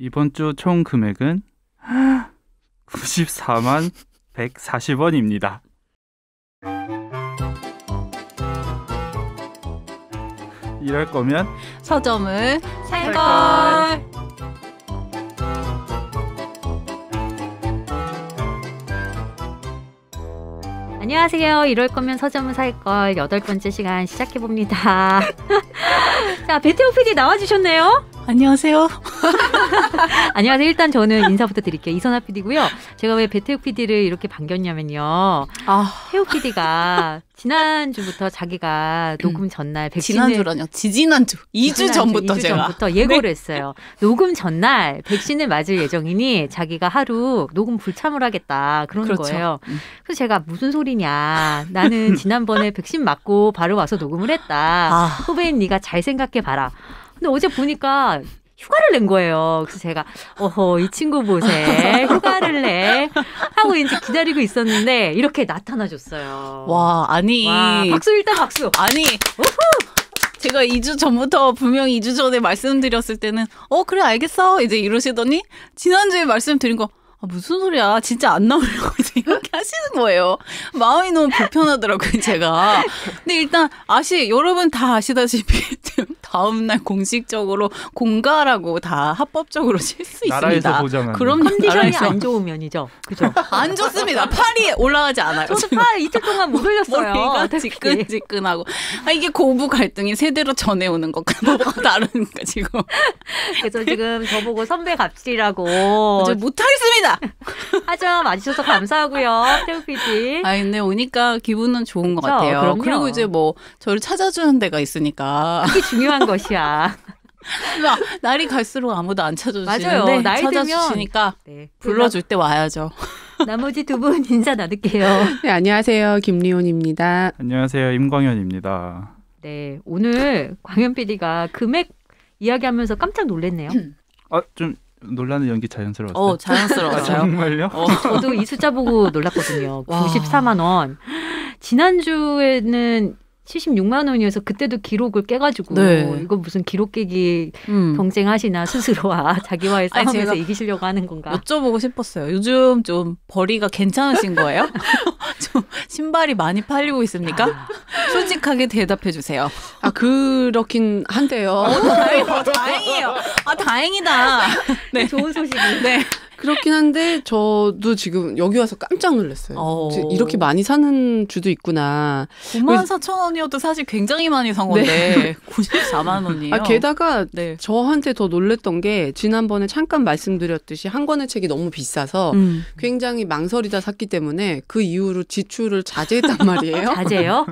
이번 주 총 금액은 94만 140원입니다. 이럴 거면 서점을 살걸. 안녕하세요. 이럴 거면 서점을 살걸 8번째 시간 시작해봅니다. 자, 배태호 PD 나와주셨네요. 안녕하세요. 안녕하세요. 일단 저는 인사부터 드릴게요. 이선아 PD고요. 제가 왜 배태호 PD를 이렇게 반겼냐면요. 태호 PD가 지난주부터 자기가 녹음 전날 백신을 지난주라뇨. 지지난주. 2주 전부터 2주 제가 전부터 예고를 했어요. 녹음 전날 백신을 맞을 예정이니 자기가 하루 녹음 불참을 하겠다. 그러는 그렇죠. 거예요. 그래서 제가 무슨 소리냐. 나는 지난번에 백신 맞고 바로 와서 녹음을 했다. 후배인 네가 잘 생각해봐라. 근데 어제 보니까 휴가를 낸 거예요. 그래서 제가 이 친구 보세. 휴가를 내. 하고 이제 기다리고 있었는데 이렇게 나타나줬어요. 와, 아니. 와, 박수 일단 박수. 아니. 제가 2주 전부터 분명히 2주 전에 말씀드렸을 때는 그래 알겠어 이제 이러시더니 지난주에 말씀드린 거 무슨 소리야 진짜 안 나오려고 이제 이렇게 하시는 거예요. 마음이 너무 불편하더라고요 제가. 근데 일단 여러분 다 아시다시피 다음날 공식적으로 공가라고 다 합법적으로 칠 수 있습니다. 나라에서 보장하는. 그럼 컨디션이 안 좋으면이죠. 그죠? 안 좋습니다. 팔이 올라가지 않아요. 저도 팔 이틀 동안 못 올렸어요. 머리가 지끈지끈하고. 이게 고부 갈등이 세대로 전해오는 것과 뭐가 다른가 지금. 그래서 지금 저보고 선배 갑질이라고. 못하겠습니다. 하지만 와주셔서 감사하고요. 태우 PD. 근데 오니까 기분은 좋은 것 그렇죠? 같아요. 그럼요. 그리고 이제 뭐 저를 찾아주는 데가 있으니까. 그게 중요한 것이야. 날이 갈수록 아무도 안 찾아주시는데 맞아요. 나이 찾아주시니까 네. 불러줄 때 와야죠. 나머지 두 분 인사 나눌게요. 네, 안녕하세요. 김리온입니다. 안녕하세요. 임광현입니다. 네, 오늘 광현 PD가 금액 이야기하면서 깜짝 놀랐네요. 좀 놀라는 연기 자연스러웠어요. 자연스러웠어요. 정말요? 저도 이 숫자 보고 놀랐거든요. 94만 원. 지난주에는 76만 원이어서 그때도 기록을 깨가지고 이거 무슨 기록 깨기 경쟁하시나 스스로와 자기와의 싸움에서 이기시려고 하는 건가? 여쭤보고 싶었어요. 요즘 좀 벌이가 괜찮으신 거예요? 좀 신발이 많이 팔리고 있습니까? 솔직하게 대답해 주세요. 그렇긴 한데요. 다행이에요. 다행이다. 네. 좋은 소식이. 네. 그렇긴 한데 저도 지금 여기 와서 깜짝 놀랐어요. 이렇게 많이 사는 주도 있구나. 94,000원이어도 사실 굉장히 많이 산 건데 94만 원이에요. 게다가 저한테 더 놀랬던 게 지난번에 잠깐 말씀드렸듯이 한 권의 책이 너무 비싸서 굉장히 망설이다 샀기 때문에 그 이후로 지출을 자제했단 말이에요. 자제요?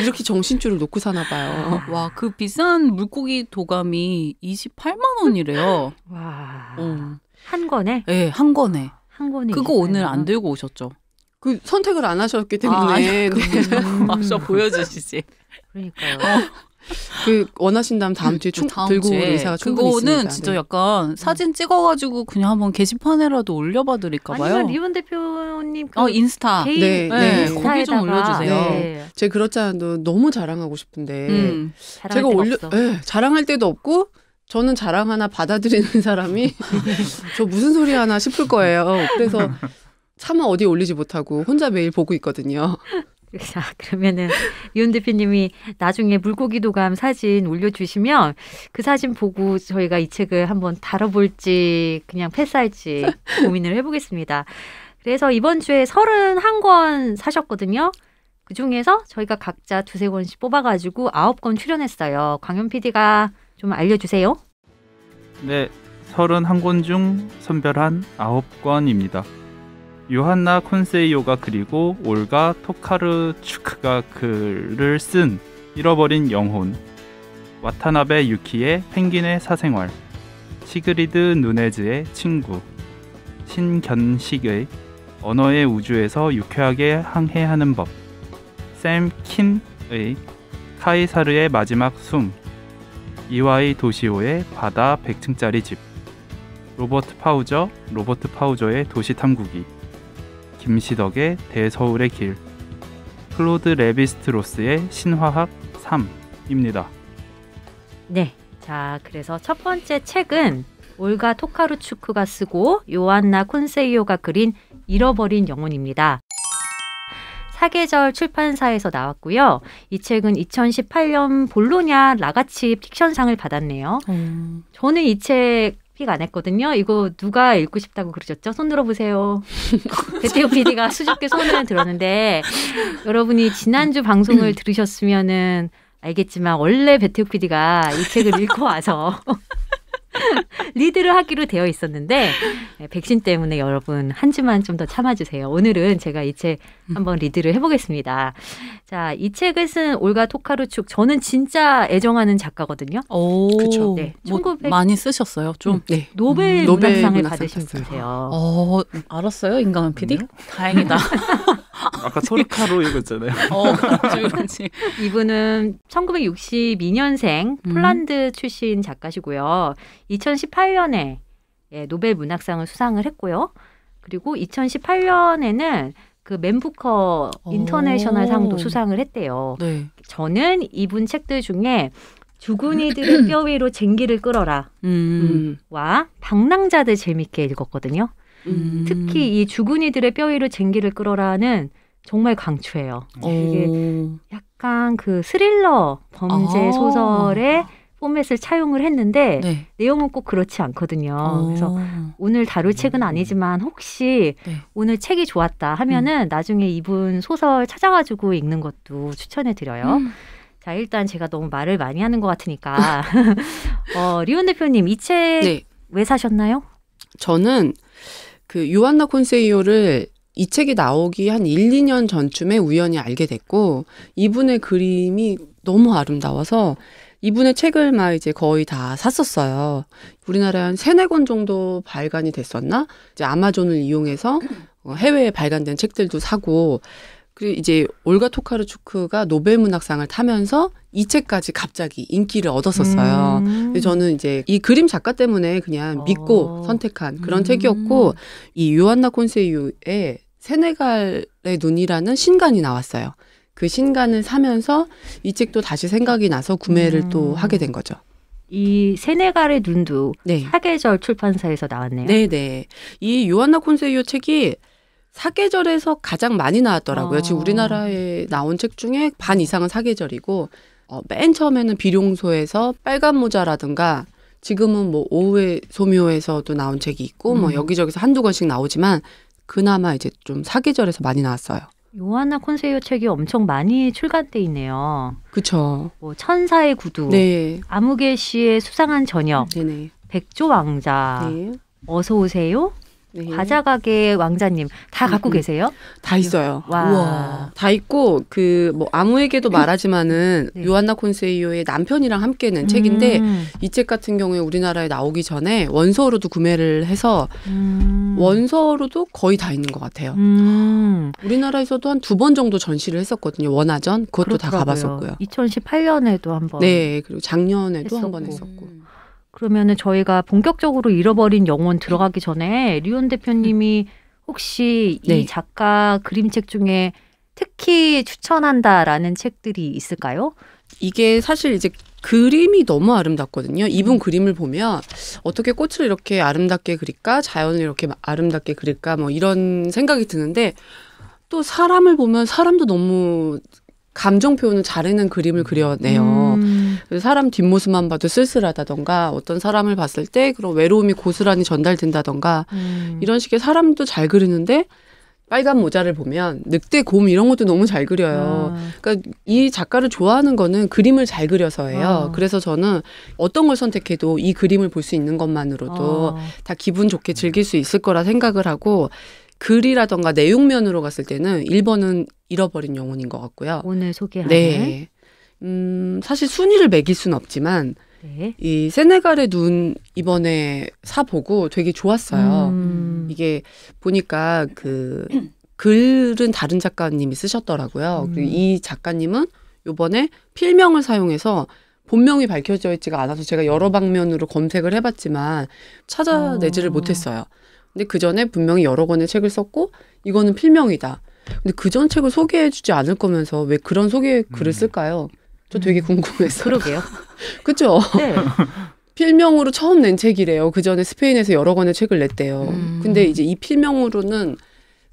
이렇게 정신줄을 놓고 사나 봐요. 와, 그 비싼 물고기 도감이 28만 원이래요. 와. 한 권에? 네, 한 권에. 한 권에. 그거 오늘 안 들고 오셨죠? 그 선택을 안 하셨기 때문에. 저 보여주시지. 그러니까요. 원하신다면 다음 주에 들고 올 의사가 충분히 있습니다. 그거는 진짜 약간 사진 찍어가지고 그냥 한번 게시판에라도 올려봐 드릴까 봐요. 아니면 리온 대표님 인스타. 개인 거기 좀 올려주세요. 네. 제가 그렇지 않아도 너무 자랑하고 싶은데 제가 자랑할 데도 없고 저는 자랑 하나 받아들이는 사람이 저 무슨 소리 하나 싶을 거예요. 그래서 차마 어디 올리지 못하고 혼자 매일 보고 있거든요. 자, 그러면은 이온 대표님이 나중에 물고기 도감 사진 올려주시면 그 사진 보고 저희가 이 책을 한번 다뤄볼지 그냥 패스할지 고민을 해보겠습니다. 그래서 이번 주에 31권 사셨거든요. 그중에서 저희가 각자 2-3권씩 뽑아가지고 9권 출연했어요. 광현 PD가 좀 알려주세요. 네, 31권 중 선별한 9권입니다. 요한나 콘세이오가 그리고 올가 토카르추크가 글을 쓴 잃어버린 영혼, 와타나베 유키의 펭귄의 사생활, 시그리드 누네즈의 친구, 신견식의 언어의 우주에서 유쾌하게 항해하는 법, 샘 킨의 카이사르의 마지막 숨, 이와이 도시오의 바다 100층짜리 집, 로버트 파우저의 도시 탐구기, 김시덕의 대서울의 길, 클로드 레비스트로스의 신화학 3입니다. 네, 자, 그래서 첫 번째 책은 올가 토카루추크가 쓰고 요안나 콘세이오가 그린 잃어버린 영혼입니다. 사계절 출판사에서 나왔고요. 이 책은 2018년 볼로냐 라가치 픽션상을 받았네요. 저는 이 책 픽 안 했거든요. 이거 누가 읽고 싶다고 그러셨죠? 손 들어보세요. 배태우 PD가 수줍게 손을 들었는데 여러분이 지난주 방송을 들으셨으면은 알겠지만 원래 배태우 PD가 이 책을 읽고 와서 리드를 하기로 되어 있었는데 백신 때문에 여러분 한 주만 좀 더 참아주세요. 오늘은 제가 이 책 한번 리드를 해보겠습니다. 자, 이 책을 쓴 올가 토카루축 저는 진짜 애정하는 작가거든요. 오, 그렇죠. 네, 많이 쓰셨어요, 좀. 네. 노벨 문학상을 받으신 분이세요. 알았어요, 임강은 PD? 다행이다. 아까 토르카로 읽었잖아요. 그렇지. 이분은 1962년생 폴란드 출신 작가시고요. 2018년에 노벨 문학상을 수상을 했고요. 그리고 2018년에는 그 맨부커 인터내셔널 상도 수상을 했대요. 네. 저는 이분 책들 중에 죽은 이들의 뼈 위로 쟁기를 끌어라 와 방랑자들 재밌게 읽었거든요. 특히 이 죽은 이들의 뼈 위로 쟁기를 끌어라는 정말 강추해요. 이게 약간 그 스릴러 범죄 소설의 포맷을 차용을 했는데 네. 내용은 꼭 그렇지 않거든요. 그래서 오늘 다룰 책은 아니지만 혹시 오늘 책이 좋았다 하면은 나중에 이분 소설 찾아가지고 읽는 것도 추천해드려요. 자, 일단 제가 너무 말을 많이 하는 것 같으니까 리온 대표님 이 책 왜 사셨나요? 저는 그 요안나 콘세이오를 이 책이 나오기 한 1, 2년 전쯤에 우연히 알게 됐고 이분의 그림이 너무 아름다워서 이분의 책을 막 이제 거의 다 샀었어요. 우리나라에 한 3-4권 정도 발간이 됐었나? 이제 아마존을 이용해서 해외에 발간된 책들도 사고 그리고 이제 올가 토카루추크가 노벨 문학상을 타면서 이 책까지 갑자기 인기를 얻었었어요. 근데 저는 이제 이 그림 작가 때문에 그냥 믿고 선택한 그런 책이었고 이 요안나 콘세이오의 세네갈의 눈이라는 신간이 나왔어요. 그 신간을 사면서 이 책도 다시 생각이 나서 구매를 또 하게 된 거죠. 이 세네갈의 눈도 사계절 출판사에서 나왔네요. 네네. 이 요안나 콘세이오 책이 사계절에서 가장 많이 나왔더라고요. 지금 우리나라에 나온 책 중에 반 이상은 사계절이고 맨 처음에는 비룡소에서 빨간 모자라든가 지금은 뭐 오후의 소묘에서도 나온 책이 있고 뭐 여기저기서 한두 권씩 나오지만 그나마 이제 좀 사계절에서 많이 나왔어요. 요안나 콘세이오 책이 엄청 많이 출간돼 있네요. 그렇죠. 뭐 천사의 구두, 아무개 씨의 수상한 저녁, 백조 왕자, 어서 오세요, 과자가게 왕자님 다 갖고 계세요? 다 있어요. 와. 우와. 다 있고 그 뭐 아무에게도 말하지만은 요안나 콘세이오의 남편이랑 함께 낸 책인데 이 책 같은 경우에 우리나라에 나오기 전에 원서로도 구매를 해서 원서로도 거의 다 있는 것 같아요. 우리나라에서도 한 2번 정도 전시를 했었거든요. 원화전 그것도 다 가봤었고요. 2018년에도 한번. 네, 그리고 작년에도 한번 했었고. 그러면은 저희가 본격적으로 잃어버린 영혼 들어가기 전에 리온 대표님이 혹시 이 작가 그림책 중에 특히 추천한다라는 책들이 있을까요? 이게 사실 이제 그림이 너무 아름답거든요. 이분 그림을 보면 어떻게 꽃을 이렇게 아름답게 그릴까? 자연을 이렇게 아름답게 그릴까? 뭐 이런 생각이 드는데 또 사람을 보면 사람도 너무 감정 표현을 잘해낸 그림을 그려내요. 그래서 사람 뒷모습만 봐도 쓸쓸하다던가 어떤 사람을 봤을 때 그런 외로움이 고스란히 전달된다던가 이런 식의 사람도 잘 그리는데 빨간 모자를 보면 늑대, 곰 이런 것도 너무 잘 그려요. 그러니까 이 작가를 좋아하는 거는 그림을 잘 그려서예요. 그래서 저는 어떤 걸 선택해도 이 그림을 볼 수 있는 것만으로도 다 기분 좋게 즐길 수 있을 거라 생각을 하고 글이라던가 내용면으로 갔을 때는 1번은 잃어버린 영혼인 것 같고요. 오늘 소개하는. 네. 사실 순위를 매길 수는 없지만 이 세네갈의 눈 이번에 사보고 되게 좋았어요. 이게 보니까 그 글은 다른 작가님이 쓰셨더라고요. 그리고 이 작가님은 이번에 필명을 사용해서 본명이 밝혀져 있지가 않아서 제가 여러 방면으로 검색을 해봤지만 찾아내지를 못했어요. 근데 그 전에 분명히 여러 권의 책을 썼고 이거는 필명이다. 근데 그 전 책을 소개해주지 않을 거면서 왜 그런 소개 글을 쓸까요? 저 되게 궁금했어요. 그러게요. 그렇죠? 네. 필명으로 처음 낸 책이래요. 그 전에 스페인에서 여러 권의 책을 냈대요. 근데 이제 이 필명으로는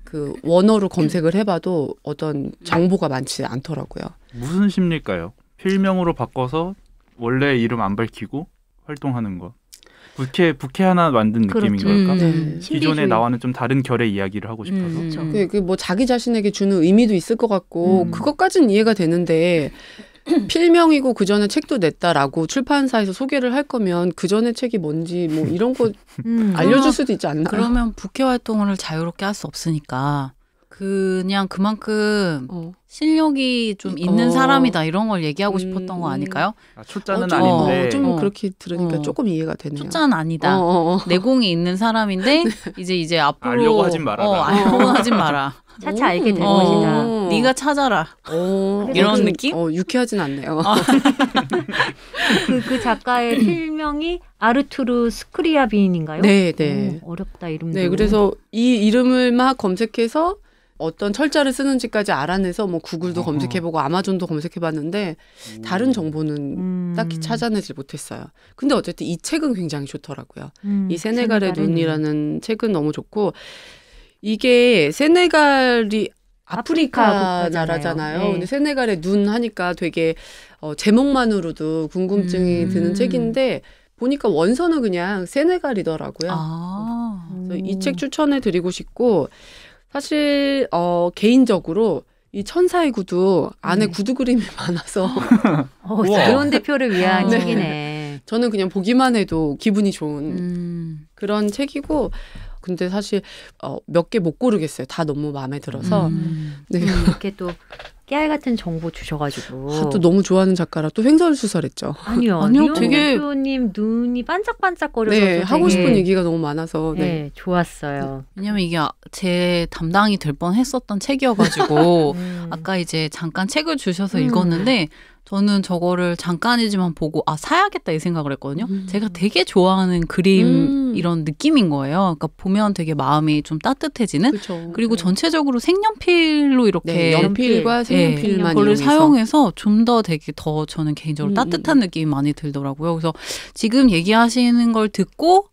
그 원어로 검색을 해봐도 어떤 정보가 많지 않더라고요. 무슨 심리일까요? 필명으로 바꿔서 원래 이름 안 밝히고 활동하는 거. 부캐 하나 만든 느낌인 걸까? 네. 기존에 나와는 좀 다른 결의 이야기를 하고 싶어서. 그 뭐 자기 자신에게 주는 의미도 있을 것 같고 그것까지는 이해가 되는데 필명이고 그 전에 책도 냈다라고 출판사에서 소개를 할 거면 그 전에 책이 뭔지 뭐 이런 거 알려줄 수도 있지 않나요? 그러면 부캐 활동을 자유롭게 할 수 없으니까 그냥 그만큼 실력이 좀 있는 사람이다 이런 걸 얘기하고 싶었던 거 아닐까요? 초짜는 아닌데 좀 그렇게 들으니까 조금 이해가 되네요. 초짜는 아니다. 내공이 있는 사람인데 이제 앞으로 알려고 하진 마라. 알려고 하진 마라. 차차 알게 될 것이다. 네가 찾아라. 이런 느낌? 유쾌하진 않네요. 그 작가의 필명이 아르투르 스크리아빈인가요? 네. 어렵다 이름도. 네, 그래서 이 이름을 막 검색해서 어떤 철자를 쓰는지까지 알아내서 뭐 구글도 검색해보고 아마존도 검색해봤는데 다른 정보는 딱히 찾아내지 못했어요. 근데 어쨌든 이 책은 굉장히 좋더라고요. 이 세네갈의 눈이라는 책은 너무 좋고 이게 세네갈이 아프리카 나라잖아요. 네. 근데 세네갈의 눈 하니까 되게 제목만으로도 궁금증이 드는 책인데 보니까 원서는 그냥 세네갈이더라고요. 그래서 이 책 추천해드리고 싶고 사실 개인적으로 이 천사의 구두 안에 구두 그림이 많아서 그런 대표를 위한 책이네. 저는 그냥 보기만 해도 기분이 좋은 그런 책이고 근데 사실 몇 개 못 고르겠어요. 다 너무 마음에 들어서 네. 이렇게 또 깨알 같은 정보 주셔가지고 또 너무 좋아하는 작가라 또 횡설수설했죠. 아니요, 되게 대표님 눈이 반짝반짝거려서 네, 하고 싶은 얘기가 너무 많아서 네, 좋았어요. 왜냐면 이게 제 담당이 될 뻔했었던 책이어가지고 아까 이제 잠깐 책을 주셔서 읽었는데 저는 저거를 잠깐이지만 보고 사야겠다 이 생각을 했거든요. 제가 되게 좋아하는 그림 이런 느낌인 거예요. 그러니까 보면 되게 마음이 좀 따뜻해지는. 그쵸. 그리고 전체적으로 색연필로 이렇게 연필과 색연필만 그걸 이용해서 사용해서 좀 더 되게 더 저는 개인적으로 따뜻한 느낌이 많이 들더라고요. 그래서 지금 얘기하시는 걸 듣고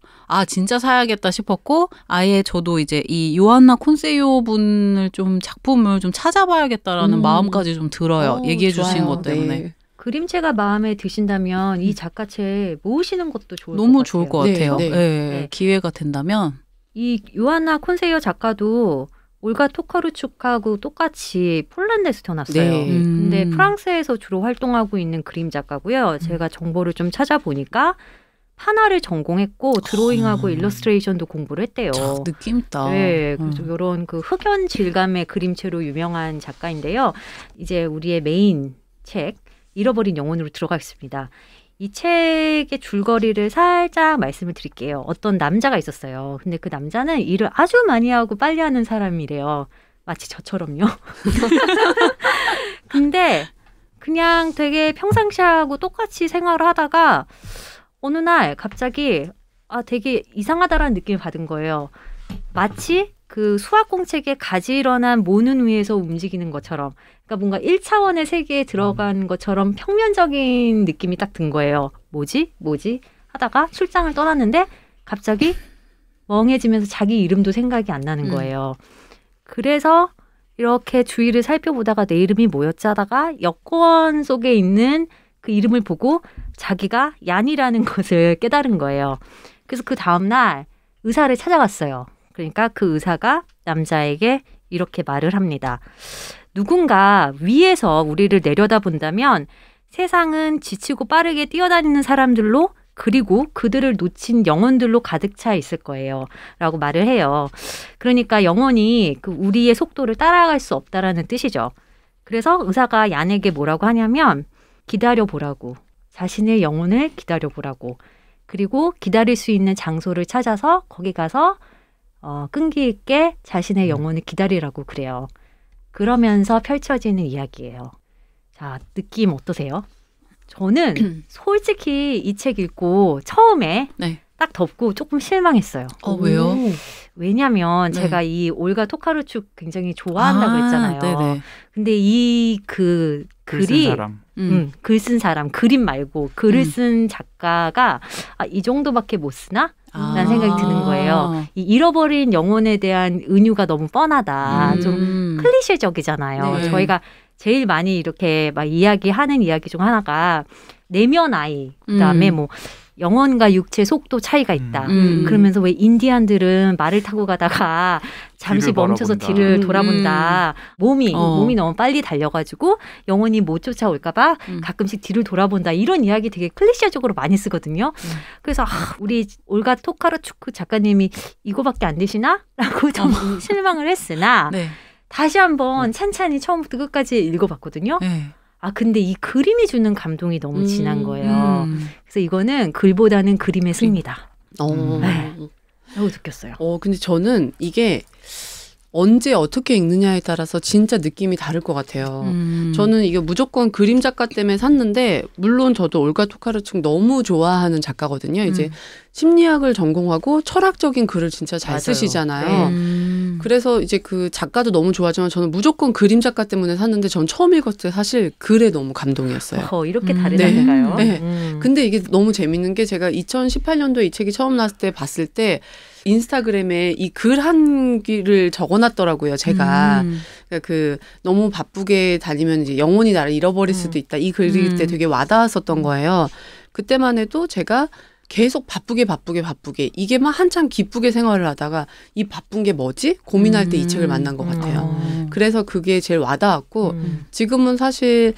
진짜 사야겠다 싶었고 아예 저도 이제 이 요한나 콘세이오 분을 좀 작품을 좀 찾아봐야겠다라는 마음까지 좀 들어요. 얘기해 주신 것 때문에. 네. 그림체가 마음에 드신다면 이 작가책 모으시는 것도 좋을 너무 것 같아요. 좋을 것 같아요. 네. 네. 기회가 된다면. 이 요한나 콘세이오 작가도 올가 토카루축하고 똑같이 폴란드에서 태어났어요. 네. 근데 프랑스에서 주로 활동하고 있는 그림 작가고요. 제가 정보를 좀 찾아보니까 판화를 전공했고 드로잉하고 일러스트레이션도 공부를 했대요. 느낌 있다. 네, 그래서 이런 그 흑연 질감의 그림체로 유명한 작가인데요. 이제 우리의 메인 책 잃어버린 영혼으로 들어가겠습니다. 이 책의 줄거리를 살짝 말씀을 드릴게요. 어떤 남자가 있었어요. 근데 그 남자는 일을 아주 많이 하고 빨리 하는 사람이래요. 마치 저처럼요. 근데 그냥 되게 평상시하고 똑같이 생활을 하다가 어느 날 갑자기 되게 이상하다라는 느낌을 받은 거예요. 마치 그 수학 공책에 가지런한 모는 위에서 움직이는 것처럼 그러니까 뭔가 1차원의 세계에 들어간 것처럼 평면적인 느낌이 딱 든 거예요. 뭐지? 하다가 출장을 떠났는데 갑자기 멍해지면서 자기 이름도 생각이 안 나는 거예요. 그래서 이렇게 주위를 살펴보다가 내 이름이 뭐였지 하다가 여권 속에 있는 그 이름을 보고 자기가 얀이라는 것을 깨달은 거예요. 그래서 그 다음날 의사를 찾아갔어요. 그러니까 그 의사가 남자에게 이렇게 말을 합니다. 누군가 위에서 우리를 내려다본다면 세상은 지치고 빠르게 뛰어다니는 사람들로 그리고 그들을 놓친 영혼들로 가득 차 있을 거예요. 라고 말을 해요. 그러니까 영혼이 그 우리의 속도를 따라갈 수 없다라는 뜻이죠. 그래서 의사가 얀에게 뭐라고 하냐면 기다려보라고. 자신의 영혼을 기다려보라고. 그리고 기다릴 수 있는 장소를 찾아서 거기 가서 끈기 있게 자신의 영혼을 기다리라고 그래요. 그러면서 펼쳐지는 이야기예요. 자, 느낌 어떠세요? 저는 솔직히 이 책 읽고 처음에 딱 덮고 조금 실망했어요. 왜요? 왜냐면 제가 이 올가 토카르축 굉장히 좋아한다고 했잖아요. 네네. 근데 이 그 글이 글 쓴 사람, 그림 말고 글을 쓴 작가가 이 정도밖에 못 쓰나? 라는 생각이 드는 거예요. 이 잃어버린 영혼에 대한 은유가 너무 뻔하다. 좀 클리셰적이잖아요. 네. 저희가 제일 많이 이렇게 막 이야기하는 이야기 중 하나가 내면 아이, 그다음에 뭐 영혼과 육체 속도 차이가 있다. 그러면서 왜 인디안들은 말을 타고 가다가 잠시 멈춰서 뒤를 돌아본다. 몸이 너무 빨리 달려가지고 영혼이 못 쫓아올까봐 가끔씩 뒤를 돌아본다. 이런 이야기 되게 클리셰적으로 많이 쓰거든요. 그래서 우리 올가 토카르축 작가님이 이거밖에 안 되시나? 라고 좀 실망을 했으나 네. 다시 한번 찬찬히 처음부터 끝까지 읽어봤거든요. 네. 근데 이 그림이 주는 감동이 너무 진한 거예요. 그래서 이거는 글보다는 그림의 승리다. 네. 라고 느꼈어요. 근데 저는 이게 언제 어떻게 읽느냐에 따라서 진짜 느낌이 다를 것 같아요. 저는 이게 무조건 그림 작가 때문에 샀는데, 물론 저도 올가 토카르축 너무 좋아하는 작가거든요. 이제 심리학을 전공하고 철학적인 글을 진짜 잘 쓰시잖아요. 그래서 이제 그 작가도 너무 좋아하지만 저는 무조건 그림 작가 때문에 샀는데, 전 처음 읽었을 때 사실 글에 너무 감동이었어요. 이렇게 다르다니까요. 네. 근데 이게 너무 재밌는 게, 제가 2018년도에 이 책이 처음 나왔을 때 봤을 때 인스타그램에 이 글 한 길을 적어놨더라고요. 제가 그 너무 바쁘게 다니면 이제 영혼이 나를 잃어버릴 수도 있다. 이 글 읽을 때 되게 와닿았었던 거예요. 그때만 해도 제가 계속 바쁘게 이게 막 한참 기쁘게 생활을 하다가 이 바쁜 게 뭐지? 고민할 때 이 책을 만난 것 같아요. 그래서 그게 제일 와닿았고, 지금은 사실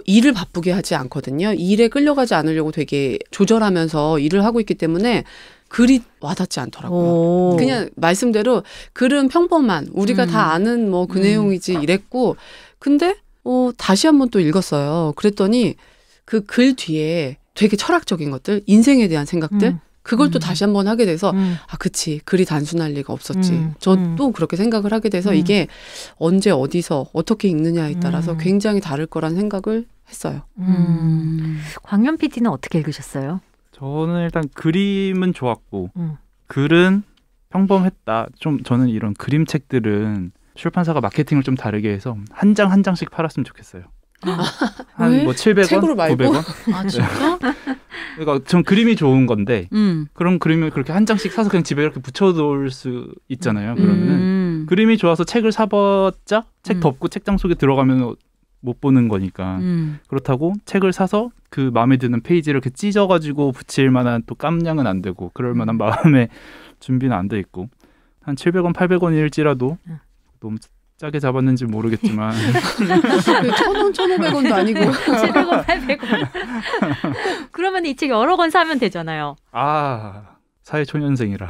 일을 바쁘게 하지 않거든요. 일에 끌려가지 않으려고 되게 조절하면서 일을 하고 있기 때문에 글이 와닿지 않더라고요. 그냥 말씀대로 글은 평범한, 우리가 다 아는 뭐 그 내용이지 이랬고, 근데 다시 한번 또 읽었어요. 그랬더니 그 글 뒤에 되게 철학적인 것들, 인생에 대한 생각들, 그걸 또 다시 한번 하게 돼서 그치, 글이 단순할 리가 없었지. 저 또 그렇게 생각을 하게 돼서 이게 언제 어디서 어떻게 읽느냐에 따라서 굉장히 다를 거란 생각을 했어요. 광현 PD는 어떻게 읽으셨어요? 저는 일단 그림은 좋았고 글은 평범했다. 좀 저는 이런 그림책들은 출판사가 마케팅을 좀 다르게 해서 한 장 한 장씩 팔았으면 좋겠어요. 한 뭐 700원, 책으로 말고? 900원. 진짜? 그러니까 전 그림이 좋은 건데 그럼 그림을 그렇게 한 장씩 사서 그냥 집에 이렇게 붙여놓을 수 있잖아요. 그러면은 그림이 좋아서 책을 사봤자 책 덮고 책장 속에 들어가면 못 보는 거니까. 그렇다고 책을 사서 그 마음에 드는 페이지를 이렇게 찢어가지고 붙일 만한 또 깜냥은 안 되고, 그럴 만한 마음의 준비는 안 돼 있고, 한 700원, 800원일지라도 너무 짜게 잡았는지 모르겠지만 1,000원, 1,500원도 아니고 700원, 800원. 그러면 이 책 여러 권 사면 되잖아요. 사회초년생이라.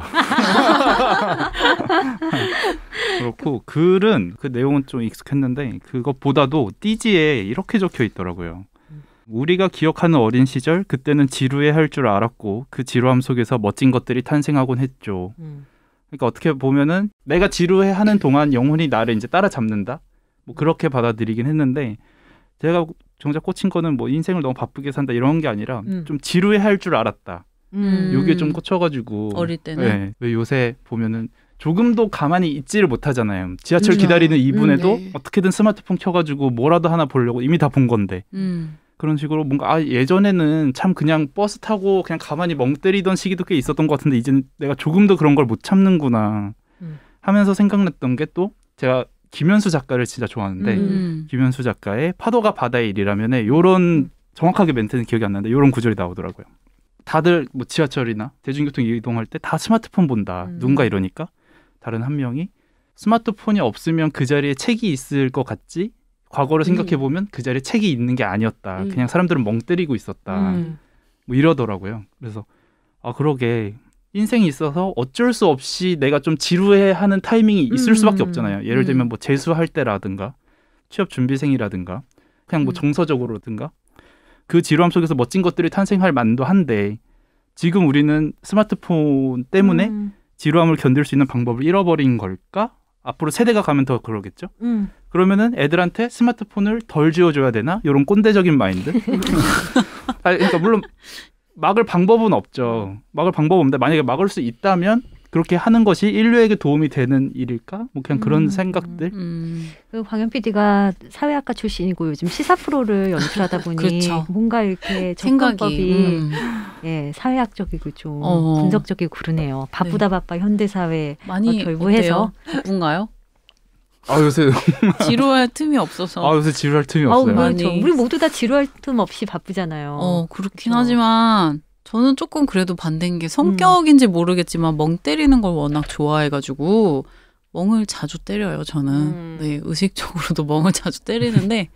그렇고 글은 그 내용은 좀 익숙했는데 그것보다도 띠지에 이렇게 적혀 있더라고요. 우리가 기억하는 어린 시절, 그때는 지루해할 줄 알았고 그 지루함 속에서 멋진 것들이 탄생하곤 했죠. 그러니까 어떻게 보면은 내가 지루해하는 동안 영혼이 나를 이제 따라잡는다. 뭐 그렇게 받아들이긴 했는데, 제가 정작 꽂힌 거는 뭐 인생을 너무 바쁘게 산다 이런 게 아니라 좀 지루해할 줄 알았다. 요게 좀 꽂혀가지고. 어릴 때는. 네, 왜 요새 보면은 조금도 가만히 있지를 못하잖아요. 지하철 기다리는 이분에도 어떻게든 스마트폰 켜가지고 뭐라도 하나 보려고 이미 다 본 건데. 그런 식으로 뭔가 예전에는 참 그냥 버스 타고 그냥 가만히 멍 때리던 시기도 꽤 있었던 것 같은데 이제는 내가 조금도 그런 걸 못 참는구나 하면서 생각났던 게, 또 제가 김현수 작가를 진짜 좋아하는데 김현수 작가의 파도가 바다의 일이라면에 요런, 정확하게 멘트는 기억이 안 나는데 요런 구절이 나오더라고요. 다들 뭐 지하철이나 대중교통 이동할 때 다 스마트폰 본다. 누군가 이러니까 다른 한 명이 스마트폰이 없으면 그 자리에 책이 있을 것 같지? 과거를 생각해보면 그 자리에 책이 있는 게 아니었다. 그냥 사람들은 멍 때리고 있었다. 뭐 이러더라고요. 그래서 그러게 인생이 있어서 어쩔 수 없이 내가 좀 지루해하는 타이밍이 있을 수밖에 없잖아요. 예를 들면 뭐 재수할 때라든가 취업 준비생이라든가 그냥 뭐 정서적으로든가 그 지루함 속에서 멋진 것들이 탄생할 만도 한데, 지금 우리는 스마트폰 때문에 지루함을 견딜 수 있는 방법을 잃어버린 걸까? 앞으로 세대가 가면 더 그러겠죠? 그러면은 애들한테 스마트폰을 덜 쥐어줘야 되나? 이런 꼰대적인 마인드. 그러니까 물론 막을 방법은 없죠. 막을 방법 없는데 만약에 막을 수 있다면 그렇게 하는 것이 인류에게 도움이 되는 일일까? 뭐 그냥 그런 생각들. 그 광현 PD가 사회학과 출신이고 요즘 시사 프로를 연출하다 보니 그렇죠. 뭔가 이렇게 접근법이 예, 사회학적이고 좀 분석적이고 그러네요. 바쁘다 바빠 현대사회 많이 결부해서 바쁜가요? 요새 지루할 틈이 없어서. 요새 지루할 틈이 없어요. 그렇죠. 우리 모두 다 지루할 틈 없이 바쁘잖아요. 그렇긴 하지만 저는 조금 그래도 반대인 게 성격인지 모르겠지만 멍 때리는 걸 워낙 좋아해가지고 멍을 자주 때려요. 저는 네, 의식적으로도 멍을 자주 때리는데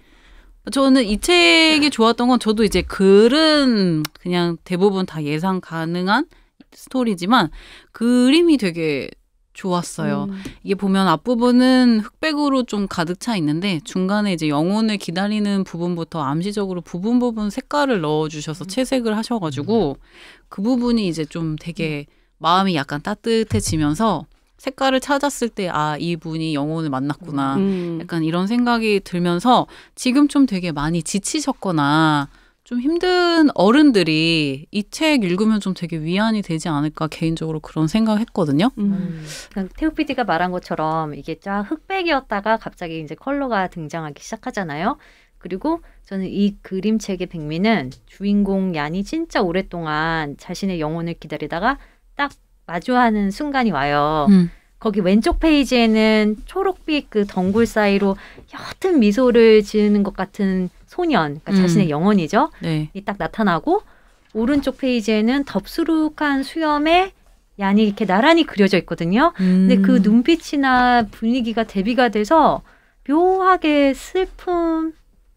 저는 이 책이 좋았던 건 저도 이제 글은 그냥 대부분 다 예상 가능한 스토리지만 그림이 되게 좋았어요. 이게 보면 앞부분은 흑백으로 좀 가득 차 있는데 중간에 이제 영혼을 기다리는 부분부터 암시적으로 부분 색깔을 넣어주셔서 채색을 하셔가지고 그 부분이 이제 좀 되게 마음이 약간 따뜻해지면서 색깔을 찾았을 때 이분이 영혼을 만났구나. 약간 이런 생각이 들면서 지금 좀 되게 많이 지치셨거나 좀 힘든 어른들이 이 책 읽으면 좀 되게 위안이 되지 않을까 개인적으로 그런 생각했거든요. 태우 PD가 말한 것처럼 이게 쫙 흑백이었다가 갑자기 이제 컬러가 등장하기 시작하잖아요. 그리고 저는 이 그림책의 백미는 주인공 얀이 진짜 오랫동안 자신의 영혼을 기다리다가 딱 마주하는 순간이 와요. 거기 왼쪽 페이지에는 초록빛 그 덩굴 사이로 옅은 미소를 지으는 것 같은 소년, 그러니까 자신의 영혼이죠. 네. 이 딱 나타나고 오른쪽 페이지에는 덥수룩한 수염에 얀이 이렇게 나란히 그려져 있거든요. 근데 그 눈빛이나 분위기가 대비가 돼서 묘하게 슬픔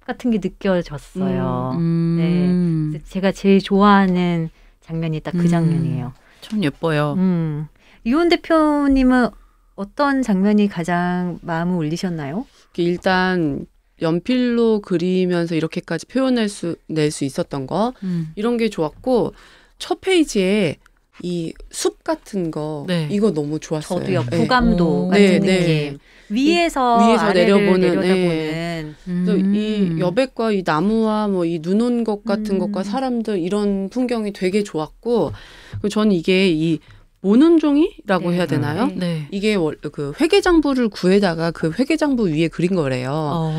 같은 게 느껴졌어요. 네, 제가 제일 좋아하는 장면이 딱 그 장면이에요. 참 예뻐요. 이혼 대표님은 어떤 장면이 가장 마음을 울리셨나요? 일단 연필로 그리면서 이렇게까지 표현낼 낼 수 있었던 거 이런 게 좋았고 첫 페이지에 이 숲 같은 거 이거 너무 좋았어요. 저도요. 부감도 같은 느낌. 위에서 내려다보는. 이 여백과 이 나무와 뭐 이 눈 온 것 같은 것과 사람들 이런 풍경이 되게 좋았고 저는 이게 이 모눈종이라고 해야 되나요? 네. 이게 그 회계장부를 구해다가 그 회계장부 위에 그린 거래요.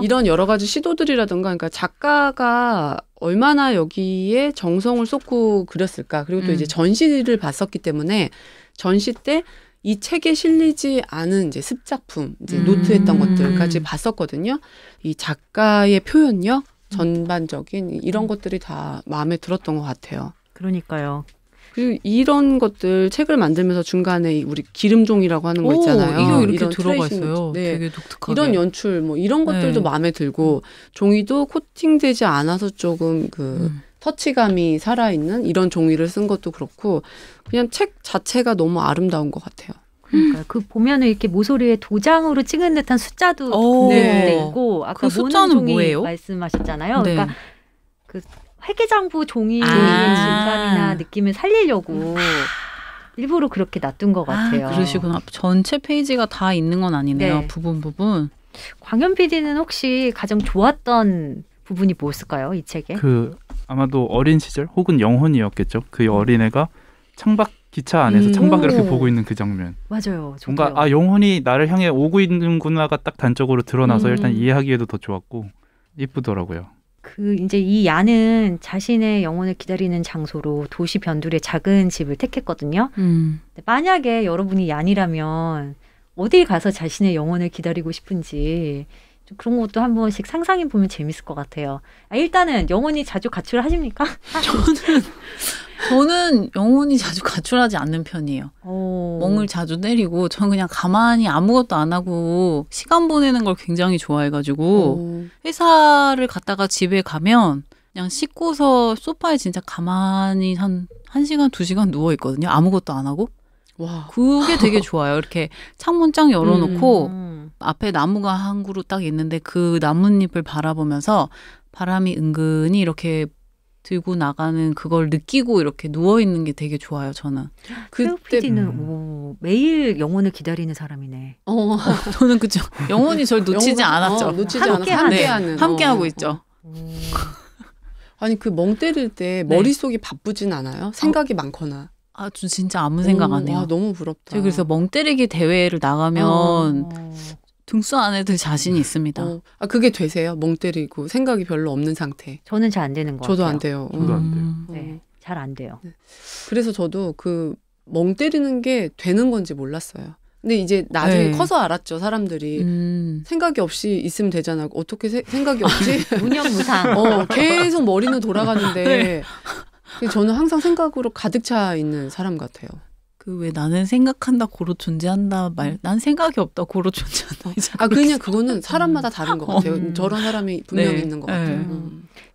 이런 여러 가지 시도들이라든가 그러니까 작가가 얼마나 여기에 정성을 쏟고 그렸을까. 그리고 또 이제 전시를 봤었기 때문에 전시 때 이 책에 실리지 않은 이제 습작품, 이제 노트했던 것들까지 봤었거든요. 이 작가의 표현력, 전반적인 이런 것들이 다 마음에 들었던 것 같아요. 그러니까요. 그리고 이런 것들 책을 만들면서 중간에 우리 기름종이라고 하는 거 있잖아요. 이게 이렇게 들어가 있어요. 되게 독특하게. 이런 연출 뭐 이런 것들도 마음에 들고 종이도 코팅되지 않아서 조금 그 터치감이 살아있는 이런 종이를 쓴 것도 그렇고 그냥 책 자체가 너무 아름다운 것 같아요. 그러니까 그 보면은 이렇게 모서리에 도장으로 찍은 듯한 숫자도 돼 있고 아까 그 숫자는 뭐예요? 말씀하셨잖아요. 그러니까 그 회계장부 종이의 질감이나 느낌을 살리려고 일부러 그렇게 놔둔 것 같아요. 그러시구나. 전체 페이지가 다 있는 건 아니네요. 네. 부분. 광현 PD는 혹시 가장 좋았던 부분이 뭐였을까요? 이 책에? 그 아마도 어린 시절 혹은 영혼이었겠죠. 그 어린애가 창밖 기차 안에서 창밖을 이렇게 보고 있는 그 장면. 맞아요. 저도요. 뭔가 영혼이 나를 향해 오고 있는구나가 딱 단적으로 드러나서 일단 이해하기에도 더 좋았고 예쁘더라고요. 그 이제 이 얀은 자신의 영혼을 기다리는 장소로 도시 변두리의 작은 집을 택했거든요. 만약에 여러분이 얀이라면 어딜 가서 자신의 영혼을 기다리고 싶은지 좀 그런 것도 한 번씩 상상해 보면 재밌을 것 같아요. 일단은 영혼이 자주 가출하십니까? 저는 영혼이 자주 가출하지 않는 편이에요. 멍을 자주 때리고 저는 그냥 가만히 아무것도 안 하고 시간 보내는 걸 굉장히 좋아해가지고 회사를 갔다가 집에 가면 그냥 씻고서 소파에 진짜 가만히 한 1시간, 2시간 누워있거든요. 아무것도 안 하고. 와. 그게 되게 좋아요. 이렇게 창문 쫙 열어놓고 앞에 나무가 한 그루 딱 있는데 그 나뭇잎을 바라보면서 바람이 은근히 이렇게 들고 나가는 그걸 느끼고 이렇게 누워있는 게 되게 좋아요. 저는. 태우 PD는 매일 영혼을 기다리는 사람이네. 저는 그죠. 영혼이 절 놓치지 않았죠. 놓치지 않아서 함께하는. 함께하고 있죠. 아니 그 멍 때릴 때 머릿속이 바쁘진 않아요? 생각이 많거나. 저 진짜 아무 생각 안 해요. 너무 부럽다. 제가 그래서 멍 때리기 대회를 나가면 등수 안 해도 자신이 있습니다. 그게 되세요? 멍 때리고 생각이 별로 없는 상태. 저는 잘 안 되는 것 저도 같아요. 안 돼요. 저도 안 돼요. 네, 잘 안 돼요. 네. 그래서 저도 그 멍 때리는 게 되는 건지 몰랐어요. 근데 이제 나중에 커서 알았죠. 사람들이 생각이 없이 있으면 되잖아. 어떻게 생각이 없지? 무념무상. 계속 머리는 돌아가는데 저는 항상 생각으로 가득 차 있는 사람 같아요. 그 왜 나는 생각한다 고로 존재한다 말, 난 생각이 없다 고로 존재한다. 그냥 그거는 사람마다 다른 것 같아요. 저런 사람이 분명히 있는 것 같아요.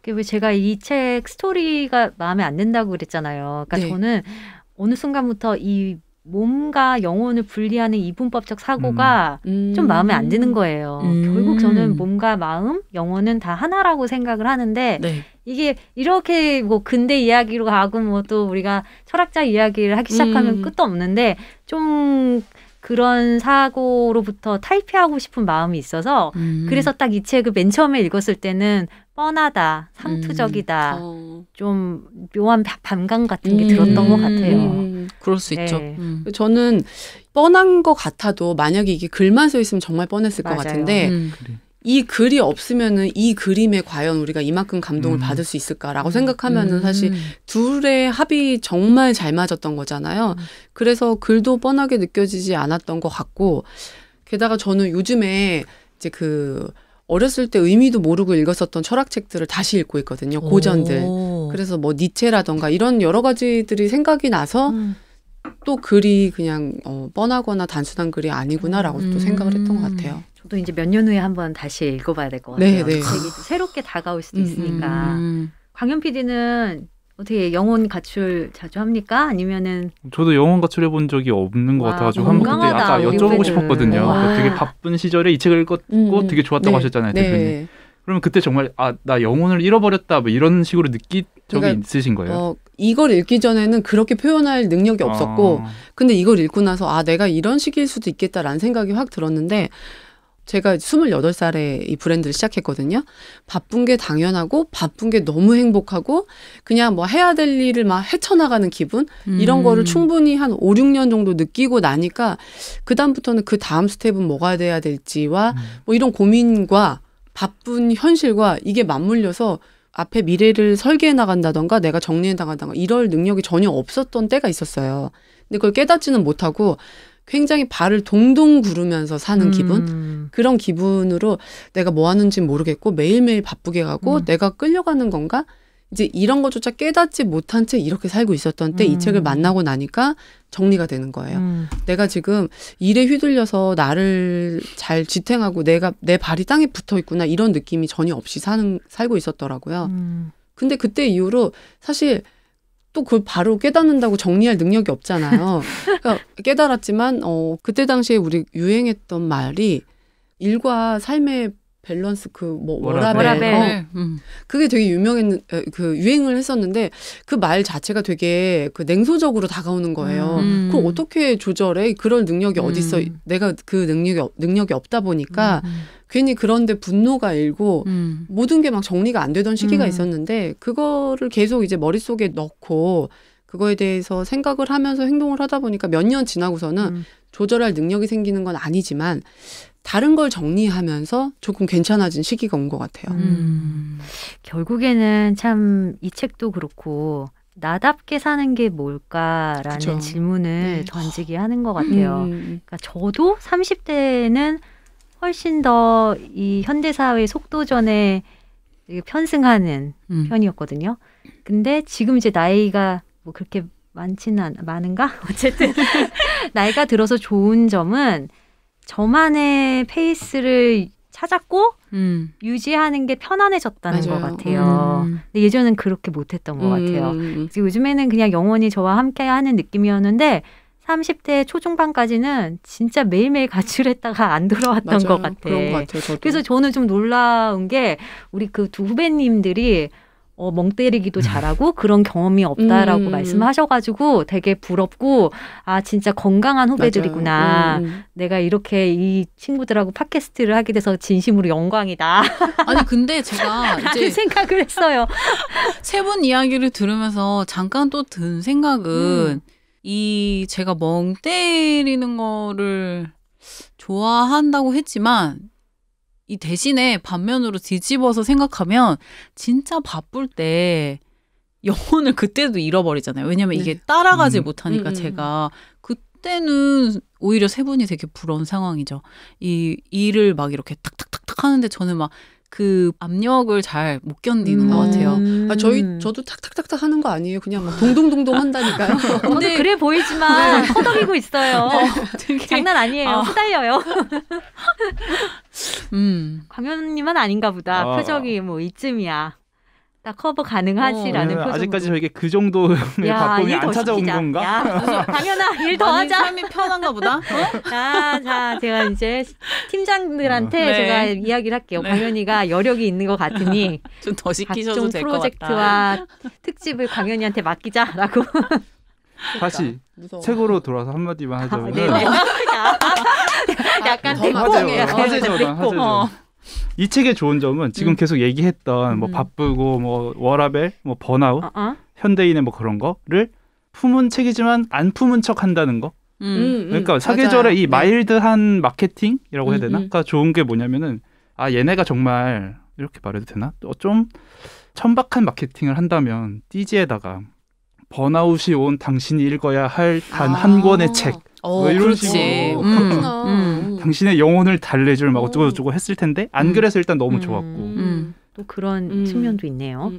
왜 제가 이 책 스토리가 마음에 안 든다고 그랬잖아요. 그러니까 저는 어느 순간부터 이 몸과 영혼을 분리하는 이분법적 사고가 좀 마음에 안 드는 거예요. 결국 저는 몸과 마음, 영혼은 다 하나라고 생각을 하는데 이게 이렇게 뭐 근대 이야기로 가고 뭐 또 우리가 철학자 이야기를 하기 시작하면 끝도 없는데 좀 그런 사고로부터 탈피하고 싶은 마음이 있어서 그래서 딱 이 책을 맨 처음에 읽었을 때는 뻔하다, 상투적이다, 좀 묘한 반감 같은 게 들었던 것 같아요. 그럴 수 있죠. 저는 뻔한 것 같아도 만약에 이게 글만 써 있으면 정말 뻔했을 것 같은데 이 글이 없으면은 이 그림에 과연 우리가 이만큼 감동을 받을 수 있을까라고 생각하면은 사실 둘의 합이 정말 잘 맞았던 거잖아요. 그래서 글도 뻔하게 느껴지지 않았던 것 같고 게다가 저는 요즘에 이제 어렸을 때 의미도 모르고 읽었었던 철학책들을 다시 읽고 있거든요. 고전들. 그래서 뭐 니체라던가 이런 여러 가지들이 생각이 나서 또 글이 그냥 뻔하거나 단순한 글이 아니구나라고 또 생각을 했던 것 같아요. 저도 이제 몇 년 후에 한번 다시 읽어봐야 될 것 같아요. 책이 새롭게 다가올 수도 있으니까. 광현 PD는 어떻게 영혼 가출 자주 합니까? 아니면은 저도 영혼 가출해본 적이 없는 것 같아가지고 한번 그때 아까 여쭤보고 싶었거든요. 되게 바쁜 시절에 이 책을 읽었고 되게 좋았다고 하셨잖아요, 대표님. 그러면 그때 정말 나 영혼을 잃어버렸다 뭐 이런 식으로 느낀 적이 있으신 거예요? 이걸 읽기 전에는 그렇게 표현할 능력이 없었고 근데 이걸 읽고 나서 내가 이런 식일 수도 있겠다라는 생각이 확 들었는데 제가 28살에 이 브랜드를 시작했거든요. 바쁜 게 당연하고 바쁜 게 너무 행복하고 그냥 뭐 해야 될 일을 막 헤쳐나가는 기분 이런 거를 충분히 한 5, 6년 정도 느끼고 나니까 그다음부터는 그 다음 스텝은 뭐가 돼야 될지와 뭐 이런 고민과 바쁜 현실과 이게 맞물려서 앞에 미래를 설계해 나간다던가 내가 정리해 나간다던가 이럴 능력이 전혀 없었던 때가 있었어요. 근데 그걸 깨닫지는 못하고 굉장히 발을 동동 구르면서 사는 기분? 그런 기분으로 내가 뭐 하는지 모르겠고 매일매일 바쁘게 가고 내가 끌려가는 건가? 이제 이런 것조차 깨닫지 못한 채 이렇게 살고 있었던 때 이 책을 만나고 나니까 정리가 되는 거예요. 내가 지금 일에 휘둘려서 나를 잘 지탱하고 내 발이 땅에 붙어 있구나 이런 느낌이 전혀 없이 살고 있었더라고요. 근데 그때 이후로 사실 또 그걸 바로 깨닫는다고 정리할 능력이 없잖아요. 그러니까 깨달았지만 그때 당시에 우리 유행했던 말이 일과 삶의 밸런스 워라벨. 그게 되게 유행을 했었는데 그 말 자체가 되게 냉소적으로 다가오는 거예요. 그걸 어떻게 조절해? 그럴 능력이 어디 있어? 내가 그 능력이 없다 보니까 괜히 그런데 분노가 일고 모든 게 막 정리가 안 되던 시기가 있었는데 그거를 계속 이제 머릿속에 넣고 그거에 대해서 생각을 하면서 행동을 하다 보니까 몇 년 지나고서는 조절할 능력이 생기는 건 아니지만 다른 걸 정리하면서 조금 괜찮아진 시기가 온 것 같아요. 결국에는 참 이 책도 그렇고 나답게 사는 게 뭘까라는 그쵸. 질문을 던지게 하는 것 같아요. 그러니까 저도 30대에는 훨씬 더 이 현대사회 속도전에 편승하는 편이었거든요. 근데 지금 이제 나이가 뭐 그렇게 많은가? 어쨌든 나이가 들어서 좋은 점은 저만의 페이스를 찾았고 유지하는 게 편안해졌다는 것 같아요. 근데 예전엔 그렇게 못했던 것 같아요. 요즘에는 그냥 영원히 저와 함께 하는 느낌이었는데 30대 초중반까지는 진짜 매일매일 가출했다가 안 돌아왔던 것 같아. 그런 것 같아요. 저도. 그래서 저는 좀 놀라운 게 우리 그 두 후배님들이 멍 때리기도 잘하고 그런 경험이 없다라고 말씀하셔가지고 되게 부럽고 아 진짜 건강한 후배들이구나. 내가 이렇게 이 친구들하고 팟캐스트를 하게 돼서 진심으로 영광이다. 아니 근데 제가 이제 생각을 했어요. 세 분 이야기를 들으면서 잠깐 또 든 생각은 이 제가 멍 때리는 거를 좋아한다고 했지만 이 대신에 반면으로 뒤집어서 생각하면 진짜 바쁠 때 영혼을 그때도 잃어버리잖아요. 왜냐면 이게 따라가지 못하니까 제가 그때는 오히려 세 분이 되게 부러운 상황이죠. 이 일을 막 이렇게 탁탁탁탁 하는데 저는 막 그 압력을 잘 못 견디는 것 같아요. 저도 탁탁탁탁 하는 거 아니에요. 그냥 막 동동동동 한다니까요. 근데 그래 보이지만 허덕이고 있어요. 되게 장난 아니에요. 후달려요. 광현님은 아닌가 보다. 표정이 뭐 이쯤이야. 딱 커버 가능하시라는 표정. 아직까지 저에게 그 정도의 바쁨이 안 찾아온 건가? 당연하 일 더 하자. 삶이 편한가 보다. 자, 제가 이제 팀장들한테 제가 이야기를 할게요. 광현이가 여력이 있는 것 같으니 좀 더 시키셔도 될 것 같다. 프로젝트와 특집을 광현이한테 맡기자라고. 다시 책으로 돌아서 한마디만 하자면 약간 화제죠. 이 책의 좋은 점은 지금 계속 얘기했던 뭐 바쁘고 뭐 워라벨, 뭐 번아웃, 현대인의 뭐 그런 거를 품은 책이지만 안 품은 척 한다는 거. 그러니까 사계절의 이 마일드한 마케팅이라고 해야 되나? 그러니까 좋은 게 뭐냐면은 아 얘네가 정말 이렇게 말해도 되나? 좀 천박한 마케팅을 한다면 띠지에다가 번아웃이 온 당신이 읽어야 할 단 한 권의 책. 뭐 이런 식으로 당신의 영혼을 달래줄 막 어쩌고저쩌고 했을 텐데 안 그래서 일단 너무 좋았고 또 그런 측면도 있네요.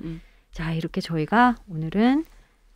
자 이렇게 저희가 오늘은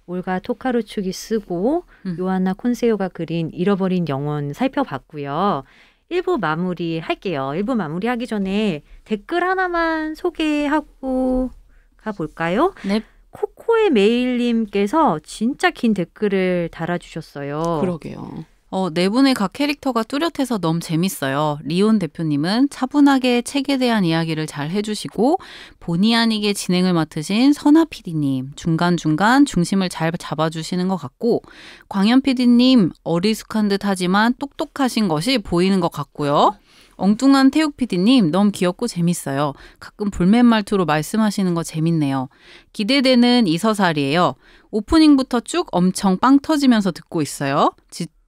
올가 토카루축이 쓰고 요하나 콘세요가 그린 잃어버린 영혼 살펴봤고요. 1부 마무리 할게요. 1부 마무리하기 전에 댓글 하나만 소개하고 가볼까요? 네. 코코의 메일님께서 진짜 긴 댓글을 달아주셨어요. 그러게요. 네 분의 각 캐릭터가 뚜렷해서 너무 재밌어요. 리온 대표님은 차분하게 책에 대한 이야기를 잘 해주시고 본의 아니게 진행을 맡으신 선아 PD님 중간중간 중심을 잘 잡아주시는 것 같고 광현 PD님 어리숙한 듯 하지만 똑똑하신 것이 보이는 것 같고요. 엉뚱한 태욱 PD님 너무 귀엽고 재밌어요. 가끔 불맨 말투로 말씀하시는 거 재밌네요. 기대되는 이서살이에요. 오프닝부터 쭉 엄청 빵 터지면서 듣고 있어요.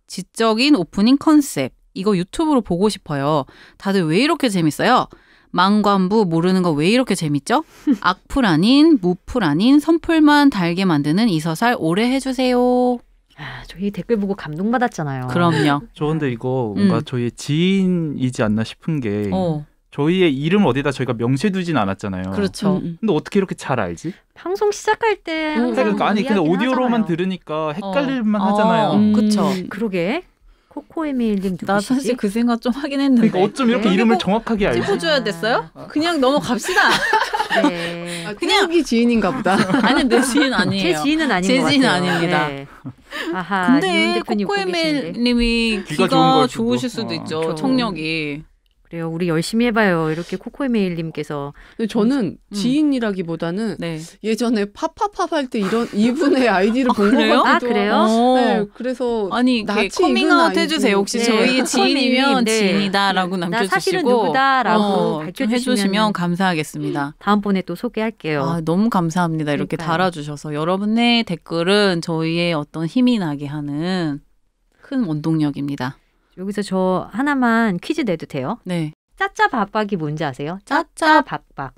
지적인 오프닝 컨셉. 이거 유튜브로 보고 싶어요. 다들 왜 이렇게 재밌어요? 망관부 모르는 거 왜 이렇게 재밌죠? 악플 아닌 무플 아닌 선플만 달게 만드는 이서살 오래 해주세요. 저희 댓글 보고 감동받았잖아요. 그럼요. 저 근데 이거 뭔가 저희의 지인이지 않나 싶은 게 저희의 이름을 어디다 저희가 명시해두진 않았잖아요. 그렇죠. 근데 어떻게 이렇게 잘 알지? 방송 시작할 때 그러니까 아니 근데 오디오로만 들으니까 헷갈릴만 하잖아요. 그렇죠. 그러게. 코코에밀님 누구시지? 나 사실 그 생각 좀 하긴 했는데. 그러니까 어쩜 이렇게 이름을 정확하게 알지? 찝어줘야 됐어요? 그냥 넘어갑시다. 네. 그냥 지인인가 보다. 아니 내 지인 아니에요. 제 지인은 아닌 것 같아요. 제 지인 아닙니다. 네. 아하, 근데 코코에밀님이 귀가 좋으실 수도 있죠. 청력이. 그래요. 우리 열심히 해봐요. 이렇게 코코에메일님께서. 근데 저는 지인이라기보다는 예전에 팝팝팝 할 때 이분의 아이디를 본 것 같기도 하고. 그래요? 네, 그래서 아니 커밍아웃 해주세요. 혹시 저희 지인이면 지인이다라고 남겨주시고. 나 사실은 누구다라고 해주시면 감사하겠습니다. 다음번에 또 소개할게요. 너무 감사합니다. 이렇게 달아주셔서. 여러분의 댓글은 저희의 어떤 힘이 나게 하는 큰 원동력입니다. 여기서 저 하나만 퀴즈 내도 돼요? 네. 짜짜 밥박이 뭔지 아세요? 짜짜 밥박.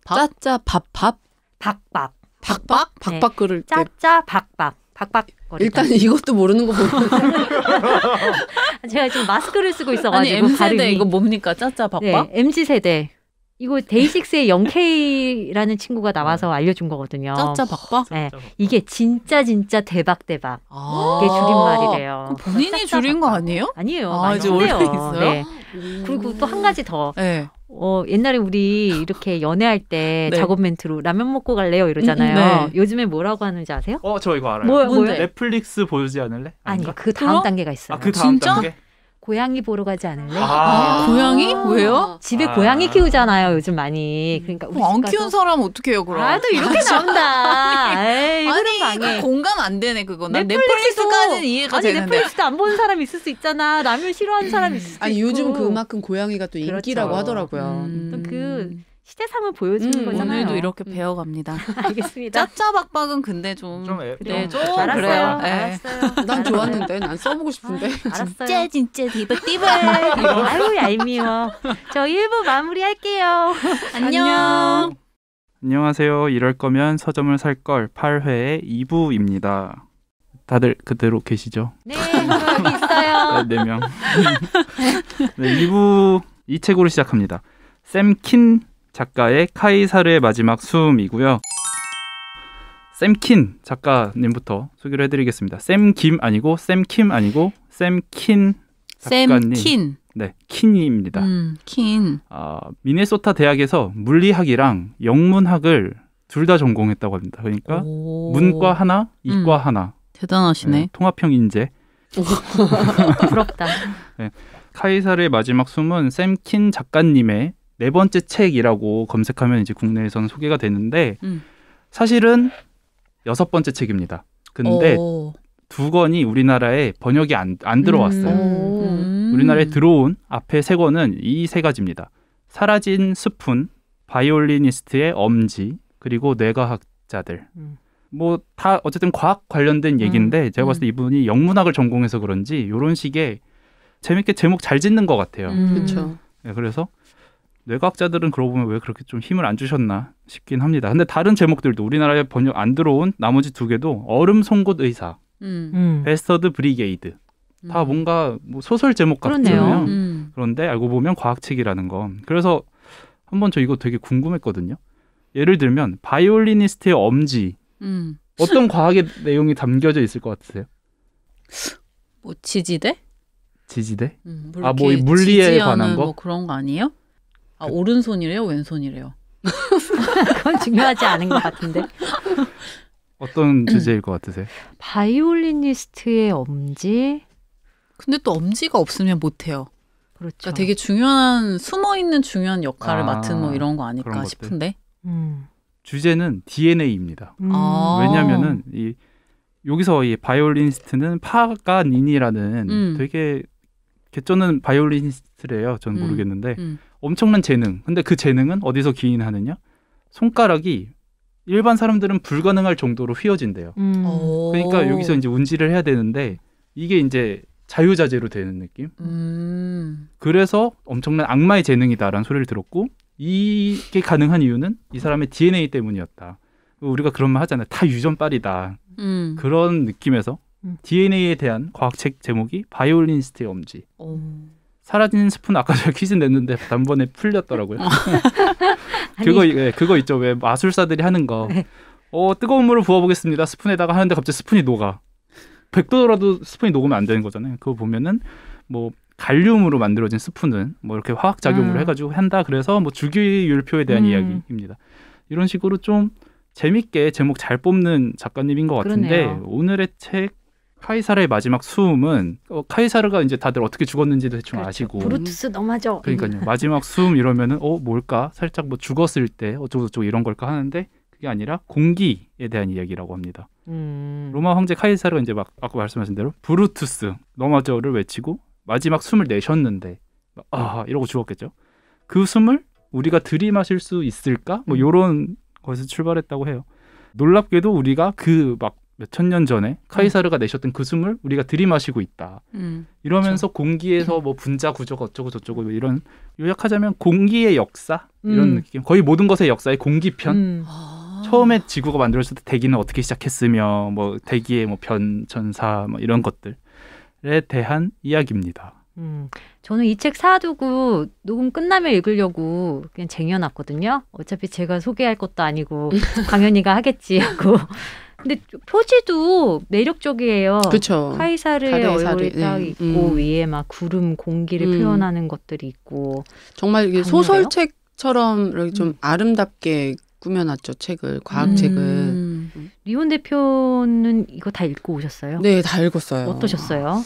짜짜 밥밥? 박박. 박박? 박박 끓을 때. 짜짜 박박. 박박. 일단 이것도 모르는 거 보면 제가 지금 마스크를 쓰고 있어가지고. 아니 M세대 이거 뭡니까? 짜짜 밥박? 네, MZ세대. 이거 데이식스의 영케이라는 친구가 나와서 알려준 거거든요. 짜짜 박박? 네, 이게 진짜 대박. 이게 줄임말이래요. 본인이 줄인 거 아니에요? 아니에요. 이제 원래 있어요? 네. 그리고 또 한 가지 더. 네. 옛날에 우리 이렇게 연애할 때 작업 멘트로 라면 먹고 갈래요 이러잖아요. 요즘에 뭐라고 하는지 아세요? 저 이거 알아요. 뭐요? 넷플릭스 보지 않을래? 아니, 그 다음 단계가 있어요. 그 다음 진짜? 단계? 고양이 보러 가지 않을래? 고양이? 왜요? 집에 고양이 키우잖아요, 요즘 많이. 그러니까 우리 안 키운 사람 어떻게 해요, 그럼? 또 이렇게 나온다. 에이, 아니, 공감 안 되네, 그거. 난 넷플릭스까지는 이해가 되는데. 넷플릭스도 안 보는 사람 있을 수 있잖아. 라면 싫어하는 사람 있을 수 있고. 아니, 요즘 그만큼 고양이가 또 인기라고 그렇죠. 하더라고요. 또 그 시대상을 보여주는 거잖아요. 오늘도 이렇게 배워갑니다. 알겠습니다. 짜짜박박은 근데 좀 그래요. 그래요. 알았어요. 난 좋았는데, 난 써보고 싶은데. 알았어요. 진짜 디버디버. 아유 얄미워. 저 1부 마무리할게요. 안녕. 안녕하세요. 이럴 거면 서점을 살 걸 8회의 2부입니다. 다들 그대로 계시죠? 네, 여기 있어요. 네, 4명. 네, 2부 이 책으로 시작합니다. 샘 킨 작가의 카이사르의 마지막 숨이고요. 샘 킨 작가님부터 소개를 해드리겠습니다. 샘 김 아니고 샘 킴 아니고 샘 킨 작가님. 샘 킨. 네, 킨입니다. 킨. 미네소타 대학에서 물리학이랑 영문학을 둘 다 전공했다고 합니다. 그러니까 문과 하나, 이과 하나. 대단하시네. 네, 통합형 인재. 부럽다. 네, 카이사르의 마지막 숨은 샘 킨 작가님의 4번째 책이라고 검색하면 이제 국내에서는 소개가 되는데 사실은 6번째 책입니다. 근데 2권이 우리나라에 번역이 안 들어왔어요. 우리나라에 들어온 앞에 3권은 이 3가지입니다. 사라진 스푼, 바이올리니스트의 엄지, 그리고 뇌과학자들. 뭐 다 어쨌든 과학 관련된 얘기인데 제가 봤을 때 이분이 영문학을 전공해서 그런지 이런 식의 재밌게 제목 잘 짓는 것 같아요. 그렇죠. 네, 그래서 뇌과학자들은 그러고 보면 왜 그렇게 좀 힘을 안 주셨나 싶긴 합니다. 근데 다른 제목들도 우리나라에 번역 안 들어온 나머지 2개도 얼음 송곳 의사, 베스터드 브리게이드 다 뭔가 뭐 소설 제목 같잖아요. 그런데 알고 보면 과학책이라는 거. 그래서 한번 저 이거 되게 궁금했거든요. 예를 들면 바이올리니스트의 엄지 어떤 과학의 내용이 담겨져 있을 것 같으세요? 뭐 지지대? 지지대? 뭐 물리에 관한 거? 뭐 그런 거 아니에요? 오른손이래요? 왼손이래요? 그건 중요하지 않은 것 같은데. 어떤 주제일 것 같으세요? 바이올리니스트의 엄지? 근데 또 엄지가 없으면 못해요. 그렇죠. 그러니까 되게 중요한 숨어있는 중요한 역할을 맡은 뭐 이런 거 아닐까 싶은데. 주제는 DNA입니다. 왜냐하면은 여기서 이 바이올리니스트는 파가닌이라는 되게 개쩌는 바이올리니스트래요. 전 모르겠는데 엄청난 재능. 근데 그 재능은 어디서 기인하느냐? 손가락이 일반 사람들은 불가능할 정도로 휘어진대요. 그러니까 여기서 이제 운지를 해야 되는데 이게 이제 자유자재로 되는 느낌. 그래서 엄청난 악마의 재능이다라는 소리를 들었고 이게 가능한 이유는 이 사람의 DNA 때문이었다. 우리가 그런 말 하잖아요. 다 유전빨이다. 그런 느낌에서 DNA에 대한 과학책 제목이 바이올리니스트의 엄지. 사라진 스푼 아까 제가 퀴즈 냈는데 단번에 풀렸더라고요. 그거 있죠. 왜 마술사들이 하는 거. 뜨거운 물을 부어보겠습니다. 스푼에다가 하는데 갑자기 스푼이 녹아. 100도라도 스푼이 녹으면 안 되는 거잖아요. 그거 보면은 뭐 갈륨으로 만들어진 스푼은 뭐 이렇게 화학 작용을 해가지고 한다. 그래서 뭐 주기율표에 대한 이야기입니다. 이런 식으로 좀 재밌게 제목 잘 뽑는 작가님인 것 같은데 그러네요. 오늘의 책 카이사르의 마지막 숨은 카이사르가 이제 다들 어떻게 죽었는지도 대충 그렇죠. 아시고 브루투스 너무하죠. 그러니까요. 마지막 숨 이러면은 뭘까? 살짝 뭐 죽었을 때 어쩌고저쩌고 이런 걸까 하는데 그게 아니라 공기에 대한 이야기라고 합니다. 로마 황제 카이사르가 이제 막 아까 말씀하신 대로 브루투스 너마저를 외치고 마지막 숨을 내셨는데 이러고 죽었겠죠. 그 숨을 우리가 들이마실 수 있을까? 뭐 이런 것에서 출발했다고 해요. 놀랍게도 우리가 그 막 몇천 년 전에 카이사르가 내셨던 그 숨을 우리가 들이마시고 있다. 이러면서 그렇죠. 공기에서 뭐 분자 구조가 어쩌고 저쩌고 이런 요약하자면 공기의 역사 이런 느낌. 거의 모든 것의 역사의 공기편. 처음에 지구가 만들어졌을 때 대기는 어떻게 시작했으며 뭐 대기의 뭐 변천사 뭐 이런 것들에 대한 이야기입니다. 저는 이 책 사두고 녹음 끝나면 읽으려고 그냥 쟁여놨거든요. 어차피 제가 소개할 것도 아니고 강연이가 하겠지 하고. 근데 표지도 매력적이에요. 그쵸. 카이사르의 얼굴이 딱 있고 위에 막 구름, 공기를 표현하는 것들이 있고. 정말 이게 소설책처럼 이렇게 좀 아름답게 꾸며놨죠. 책을. 과학책을. 리온 대표는 이거 다 읽고 오셨어요? 네. 다 읽었어요. 어떠셨어요?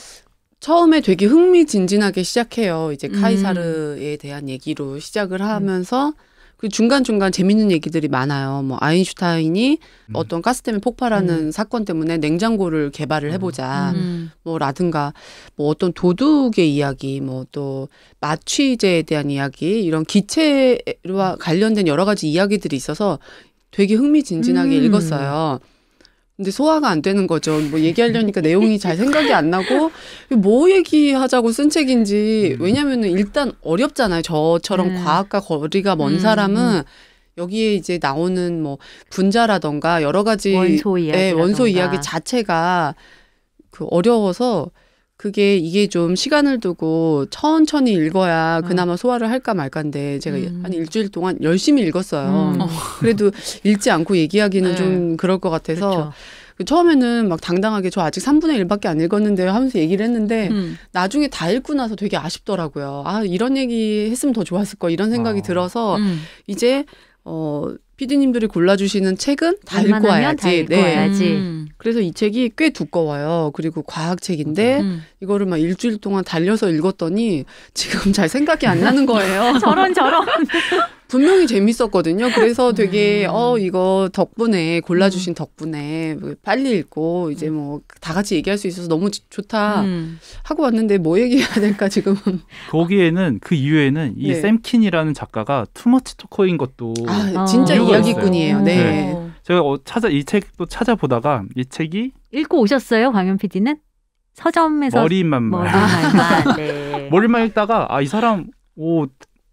처음에 되게 흥미진진하게 시작해요. 이제 카이사르에 대한 얘기로 시작을 하면서 그 중간중간 재밌는 얘기들이 많아요. 뭐 아인슈타인이 어떤 가스 때문에 폭발하는 사건 때문에 냉장고를 개발을 해보자. 뭐 라든가 뭐 어떤 도둑의 이야기, 뭐 또 마취제에 대한 이야기, 이런 기체와 관련된 여러 가지 이야기들이 있어서 되게 흥미진진하게 읽었어요. 근데 소화가 안 되는 거죠. 뭐 얘기하려니까 내용이 잘 생각이 안 나고 뭐 얘기하자고 쓴 책인지. 왜냐면은 일단 어렵잖아요. 저처럼 과학과 거리가 먼 사람은 여기에 이제 나오는 뭐 분자라던가 여러 가지 원소 이야기 자체가 그 어려워서 이게 좀 시간을 두고 천천히 읽어야 그나마 소화를 할까 말까인데 제가 한 일주일 동안 열심히 읽었어요. 그래도 읽지 않고 얘기하기는 좀 그럴 것 같아서 그렇죠. 처음에는 막 당당하게 저 아직 3분의 1밖에 안 읽었는데요 하면서 얘기를 했는데 나중에 다 읽고 나서 되게 아쉽더라고요. 아, 이런 얘기 했으면 더 좋았을 거 이런 생각이 들어서 이제 PD님들이 골라주시는 책은 다 읽고 와야지. 그래서 이 책이 꽤 두꺼워요. 그리고 과학책인데 이거를 막 일주일 동안 달려서 읽었더니 지금 잘 생각이 안 나는 거예요. 저런. 분명히 재밌었거든요. 그래서 되게 이거 덕분에 골라주신 덕분에 빨리 읽고 이제 뭐 다 같이 얘기할 수 있어서 너무 좋다 하고 왔는데 뭐 얘기해야 될까 지금은. 거기에는 그 이후에는 이 샘킨이라는 작가가 투머치 토커인 것도 진짜 이야기꾼이에요. 제가 이 책도 찾아보다가 이 책이 읽고 오셨어요, 광현 PD는? 서점에서 머리만 네. 머리만 읽다가 이 사람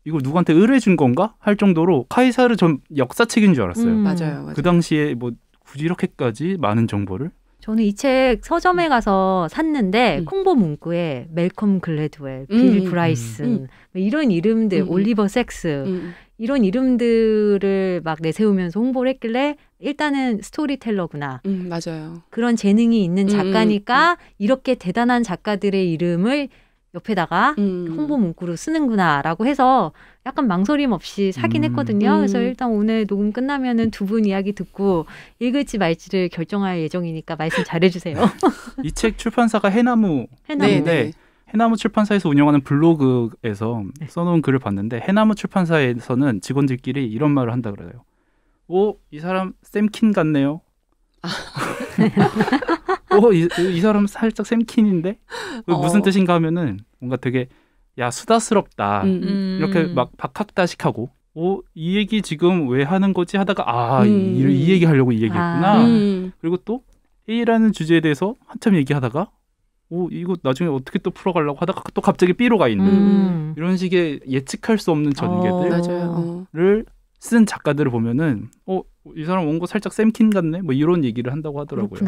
이걸 누구한테 의뢰해 준 건가? 할 정도로 카이사르 전 역사책인 줄 알았어요. 맞아요. 그 당시에 뭐 굳이 이렇게까지 많은 정보를? 저는 이 책 서점에 가서 샀는데 홍보 문구에 멜컴 글래드웰, 빌 브라이슨 이런 이름들, 올리버 섹스 이런 이름들을 막 내세우면서 홍보를 했길래 일단은 스토리텔러구나. 맞아요. 그런 재능이 있는 작가니까 이렇게 대단한 작가들의 이름을 옆에다가 홍보 문구로 쓰는구나라고 해서 약간 망설임 없이 사긴 했거든요. 그래서 일단 오늘 녹음 끝나면은 두 분 이야기 듣고 읽을지 말지를 결정할 예정이니까 말씀 잘해주세요. 이 책 출판사가 해나무인데 해나무 출판사에서 운영하는 블로그에서 써놓은 글을 봤는데 해나무 출판사에서는 직원들끼리 이런 말을 한다 그래요. 이 사람 샘킨 같네요. 이 사람 살짝 샘킨인데 무슨 뜻인가 하면은 뭔가 되게 수다스럽다 이렇게 막 박학다식하고 이 얘기 지금 왜 하는 거지 하다가 이 얘기 하려고 이 얘기했구나. 그리고 또 A라는 주제에 대해서 한참 얘기하다가 이거 나중에 어떻게 또 풀어가려고 하다가 또 갑자기 B로가 있는 이런 식의 예측할 수 없는 전개들을 쓴 작가들을 보면은 이 사람 원고 살짝 샘킨 같네 뭐 이런 얘기를 한다고 하더라고요.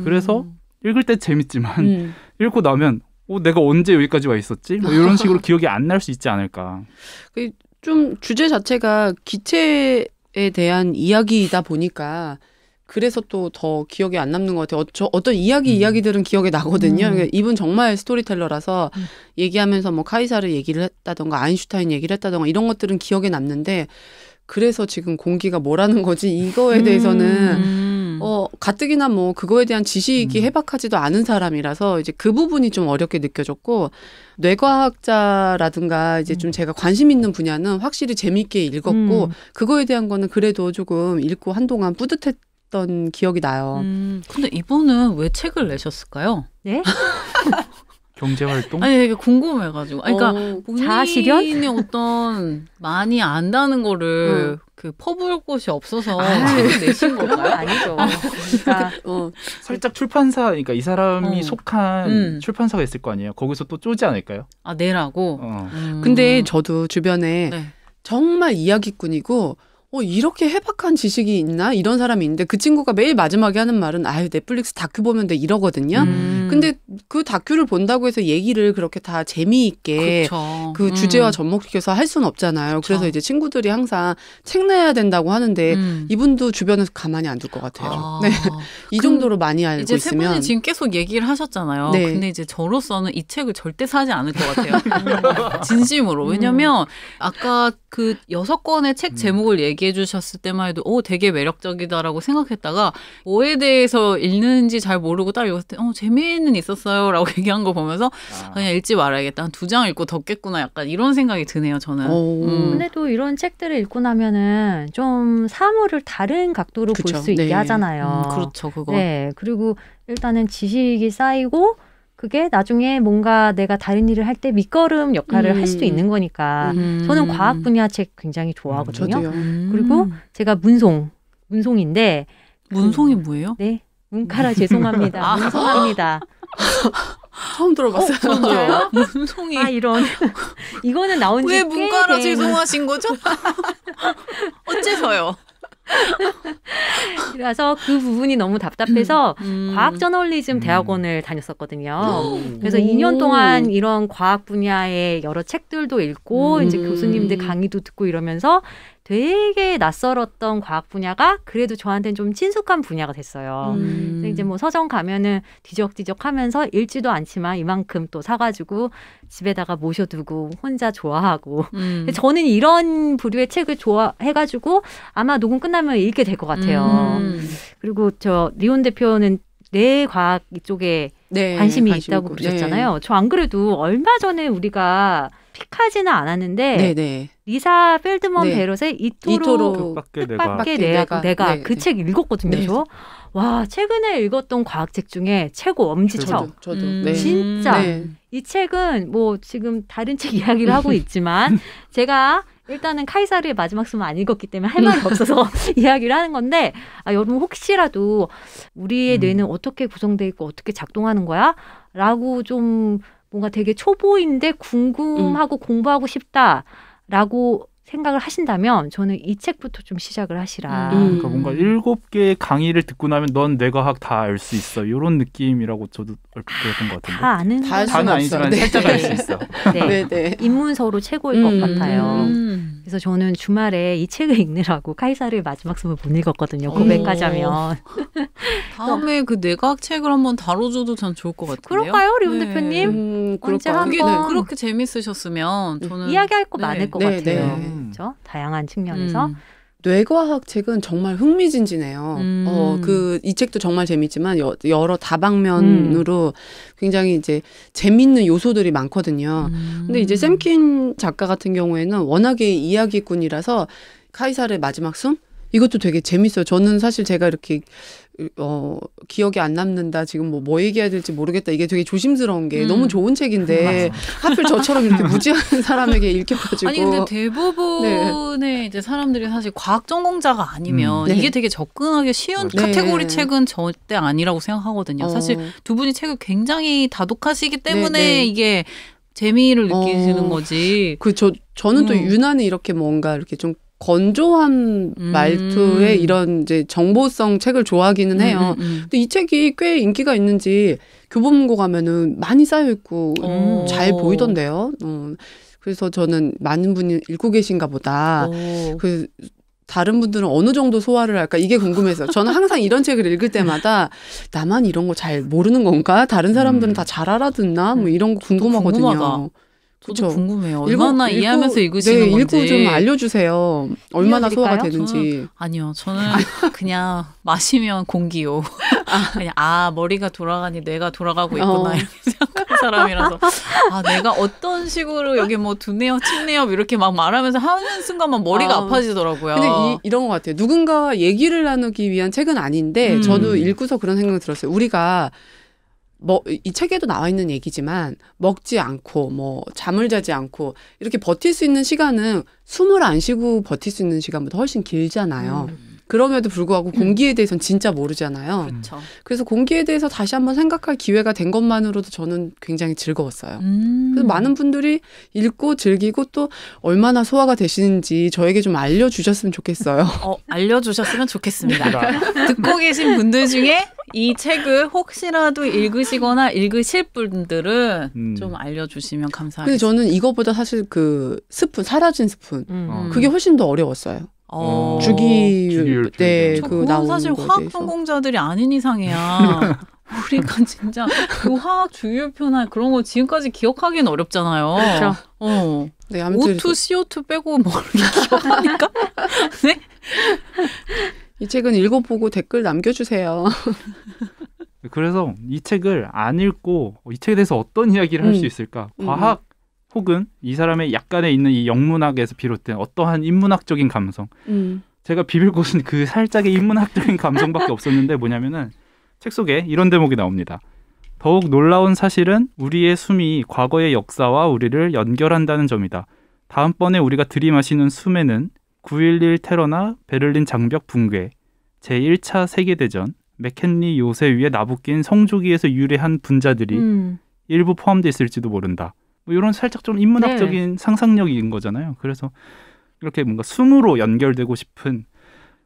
그래서 읽을 때 재밌지만 읽고 나면 내가 언제 여기까지 와 있었지? 뭐 이런 식으로 기억이 안 날 수 있지 않을까. 좀 주제 자체가 기체에 대한 이야기이다 보니까 그래서 또 더 기억에 안 남는 것 같아요. 어떤 이야기들은 기억에 나거든요. 그러니까 이분 정말 스토리텔러라서 얘기하면서 뭐 카이사르 얘기를 했다던가 아인슈타인 얘기를 했다던가 이런 것들은 기억에 남는데 그래서 지금 공기가 뭐라는 거지 이거에 대해서는 가뜩이나 뭐 그거에 대한 지식이 해박하지도 않은 사람이라서 이제 그 부분이 좀 어렵게 느껴졌고 뇌과학자라든가 이제 좀 제가 관심 있는 분야는 확실히 재미있게 읽었고 그거에 대한 거는 그래도 조금 읽고 한동안 뿌듯했던 기억이 나요. 근데 이분은 왜 책을 내셨을까요? 네? 경제활동? 아니 되게 궁금해가지고. 그러니까 본인의 어떤 많이 안다는 거를 퍼부을 곳이 없어서 책을 내신 건가요? 아니죠. 그러니까 살짝 출판사, 그러니까 이 사람이 속한 출판사가 있을 거 아니에요. 거기서 또 쪼지 않을까요? 내라고? 근데 저도 주변에 정말 이야기꾼이고 이렇게 해박한 지식이 있나? 이런 사람이 있는데 그 친구가 매일 마지막에 하는 말은 넷플릭스 다큐 보면 돼 이러거든요. 근데 그 다큐를 본다고 해서 얘기를 그렇게 다 재미있게 그쵸. 그 주제와 접목시켜서 할 수는 없잖아요. 그래서 이제 친구들이 항상 책 내야 된다고 하는데 이분도 주변에서 가만히 안 둘 것 같아요. 네. 이 정도로 많이 알고 이제 있으면. 세 분이 지금 계속 얘기를 하셨잖아요. 근데 이제 저로서는 이 책을 절대 사지 않을 것 같아요. 진심으로. 왜냐면 아까 그 6권의 책 제목을 얘기해 주셨을 때만 해도 되게 매력적이다라고 생각했다가 뭐에 대해서 읽는지 잘 모르고 딱 읽었을 때 재미있는 재미는 있었어요라고 얘기한 거 보면서 그냥 읽지 말아야겠다. 한 2장 읽고 덮겠구나. 약간 이런 생각이 드네요. 저는. 근데 또 이런 책들을 읽고 나면은 좀 사물을 다른 각도로 볼 수 있게 하잖아요. 그렇죠. 그거. 네. 그리고 일단은 지식이 쌓이고 그게 나중에 뭔가 내가 다른 일을 할 때 밑거름 역할을 할 수도 있는 거니까 저는 과학 분야 책 굉장히 좋아하거든요. 그리고 제가 문송인데 문송이 뭐예요? 네. 문카라 죄송합니다. 문송합니다. 처음 들어봤어요. 진짜요? 문송이. 이런. 이거는 나온 지 왜 문카라 죄송하신 거죠? 어째서요? 그래서 그 부분이 너무 답답해서 과학 저널리즘 대학원을 다녔었거든요. 그래서 2년 동안 이런 과학 분야의 여러 책들도 읽고 이제 교수님들 강의도 듣고 이러면서 되게 낯설었던 과학 분야가 그래도 저한테는 좀 친숙한 분야가 됐어요. 그래서 이제 뭐 서점 가면은 뒤적뒤적 하면서 읽지도 않지만 이만큼 또 사가지고 집에다가 모셔두고 혼자 좋아하고. 저는 이런 부류의 책을 좋아해가지고 아마 녹음 끝나면 읽게 될 것 같아요. 그리고 저 리온 대표는 뇌과학 이쪽에 관심이 있다고 그러셨잖아요. 저 안 그래도 얼마 전에 우리가 픽하지는 않았는데 리사 펠드먼 베럿의 이토록 뜻밖의 내가 그 책 읽었거든요. 저. 와, 최근에 읽었던 과학책 중에 최고 엄지척. 저도. 진짜. 이 책은 뭐 지금 다른 책 이야기를 하고 있지만 제가 일단은 카이사르의 마지막 숨은 안 읽었기 때문에 할 말이 없어서 이야기를 하는 건데 여러분 혹시라도 우리의 뇌는 어떻게 구성되어 있고 어떻게 작동하는 거야? 라고 좀 뭔가 되게 초보인데 궁금하고 공부하고 싶다라고 생각을 하신다면 저는 이 책부터 좀 시작을 하시라. 그러니까 뭔가 7개의 강의를 듣고 나면 넌 뇌과학 다 알 수 있어. 이런 느낌이라고 저도 얼핏 들었던 것 같은데. 다 아는 다는 아니지만 살짝 알 수 있어. 네. 입문서로 최고일 것 같아요. 그래서 저는 주말에 이 책을 읽느라고 카이사르의 마지막 숨을 못 읽었거든요. 고백하자면. 다음에 그 뇌과학 책을 한번 다뤄줘도 전 좋을 것 같은데요. 그럴까요, 리온 대표님? 언제 한번 그렇게 재밌으셨으면 저는 이야기할 거 많을 것 같아요. 그렇죠? 다양한 측면에서. 뇌과학 책은 정말 흥미진진해요. 이 책도 정말 재밌지만 여러 다방면으로 굉장히 이제 재밌는 요소들이 많거든요. 근데 이제 샘킨 작가 같은 경우에는 워낙에 이야기꾼이라서 카이사르의 마지막 숨? 이것도 되게 재밌어요. 저는 사실 제가 이렇게 기억이 안 남는다. 지금 뭐 얘기해야 될지 모르겠다. 이게 되게 조심스러운 게 너무 좋은 책인데 하필 저처럼 이렇게 무지한 사람에게 읽혀가지고. 아니 근데 대부분의 이제 사람들이 사실 과학 전공자가 아니면 이게 되게 접근하기 쉬운 카테고리 책은 절대 아니라고 생각하거든요. 사실 두 분이 책을 굉장히 다독하시기 때문에 이게 재미를 느끼시는 거지. 저는 또 유난히 이렇게 뭔가 이렇게 좀 건조한 말투의 이런 이제 정보성 책을 좋아하기는 해요. 근데 이 책이 꽤 인기가 있는지 교보문고 가면은 많이 쌓여 있고 잘 보이던데요. 그래서 저는 많은 분이 읽고 계신가 보다. 다른 분들은 어느 정도 소화를 할까 이게 궁금해서 저는 항상 이런 책을 읽을 때마다 나만 이런 거 잘 모르는 건가? 다른 사람들은 다 잘 알아듣나? 뭐 이런 거 궁금하거든요. 궁금하다. 저도 궁금해요. 얼마나 이해하면서 읽으시는 건지. 읽고 좀 알려주세요. 얼마나 소화가 되는지. 아니요. 저는 그냥 마시면 공기요. 그냥 머리가 돌아가니 뇌가 돌아가고 있구나 이렇게 생각하는 사람이라서 내가 어떤 식으로 여기 뭐 두뇌업, 침뇌업 이렇게 막 말하면서 하는 순간만 머리가 아파지더라고요. 근데 이런 것 같아요. 누군가와 얘기를 나누기 위한 책은 아닌데 저도 읽고서 그런 생각이 들었어요. 우리가 이 책에도 나와 있는 얘기지만 먹지 않고 잠을 자지 않고 이렇게 버틸 수 있는 시간은 숨을 안 쉬고 버틸 수 있는 시간보다 훨씬 길잖아요. 그럼에도 불구하고 공기에 대해서는 진짜 모르잖아요. 그렇죠. 그래서 공기에 대해서 다시 한번 생각할 기회가 된 것만으로도 저는 굉장히 즐거웠어요. 그래서 많은 분들이 읽고 즐기고 또 얼마나 소화가 되시는지 저에게 좀 알려주셨으면 좋겠어요. 알려주셨으면 좋겠습니다. 듣고 계신 분들 중에 이 책을 혹시라도 읽으시거나 읽으실 분들은 좀 알려주시면 감사하겠습니다. 근데 저는 이거보다 사실 그 스푼, 사라진 스푼 그게 훨씬 더 어려웠어요. 주기율 때 그 나오는 사실 화학 전공자들이 아닌 이상이야. 우리가 진짜 그 화학 주기율표나 그런 거 지금까지 기억하기는 어렵잖아요. 그렇죠. 네, 아무튼 O2, CO2 빼고 뭐 기억하니까. 네? 이 책은 읽어보고 댓글 남겨주세요. 그래서 이 책을 안 읽고 이 책에 대해서 어떤 이야기를 할 수 있을까? 과학 혹은 이 사람의 약간의 있는 이 영문학에서 비롯된 어떠한 인문학적인 감성. 제가 비빌 곳은 그 살짝의 인문학적인 감성밖에 없었는데 뭐냐면은 책 속에 이런 대목이 나옵니다. 더욱 놀라운 사실은 우리의 숨이 과거의 역사와 우리를 연결한다는 점이다. 다음번에 우리가 들이마시는 숨에는 9.11 테러나 베를린 장벽 붕괴, 제1차 세계대전, 맥켄리 요새 위에 나부낀 성조기에서 유래한 분자들이 일부 포함되어 있을지도 모른다. 뭐 이런 살짝 좀 인문학적인 상상력인 거잖아요. 그래서 이렇게 뭔가 숨으로 연결되고 싶은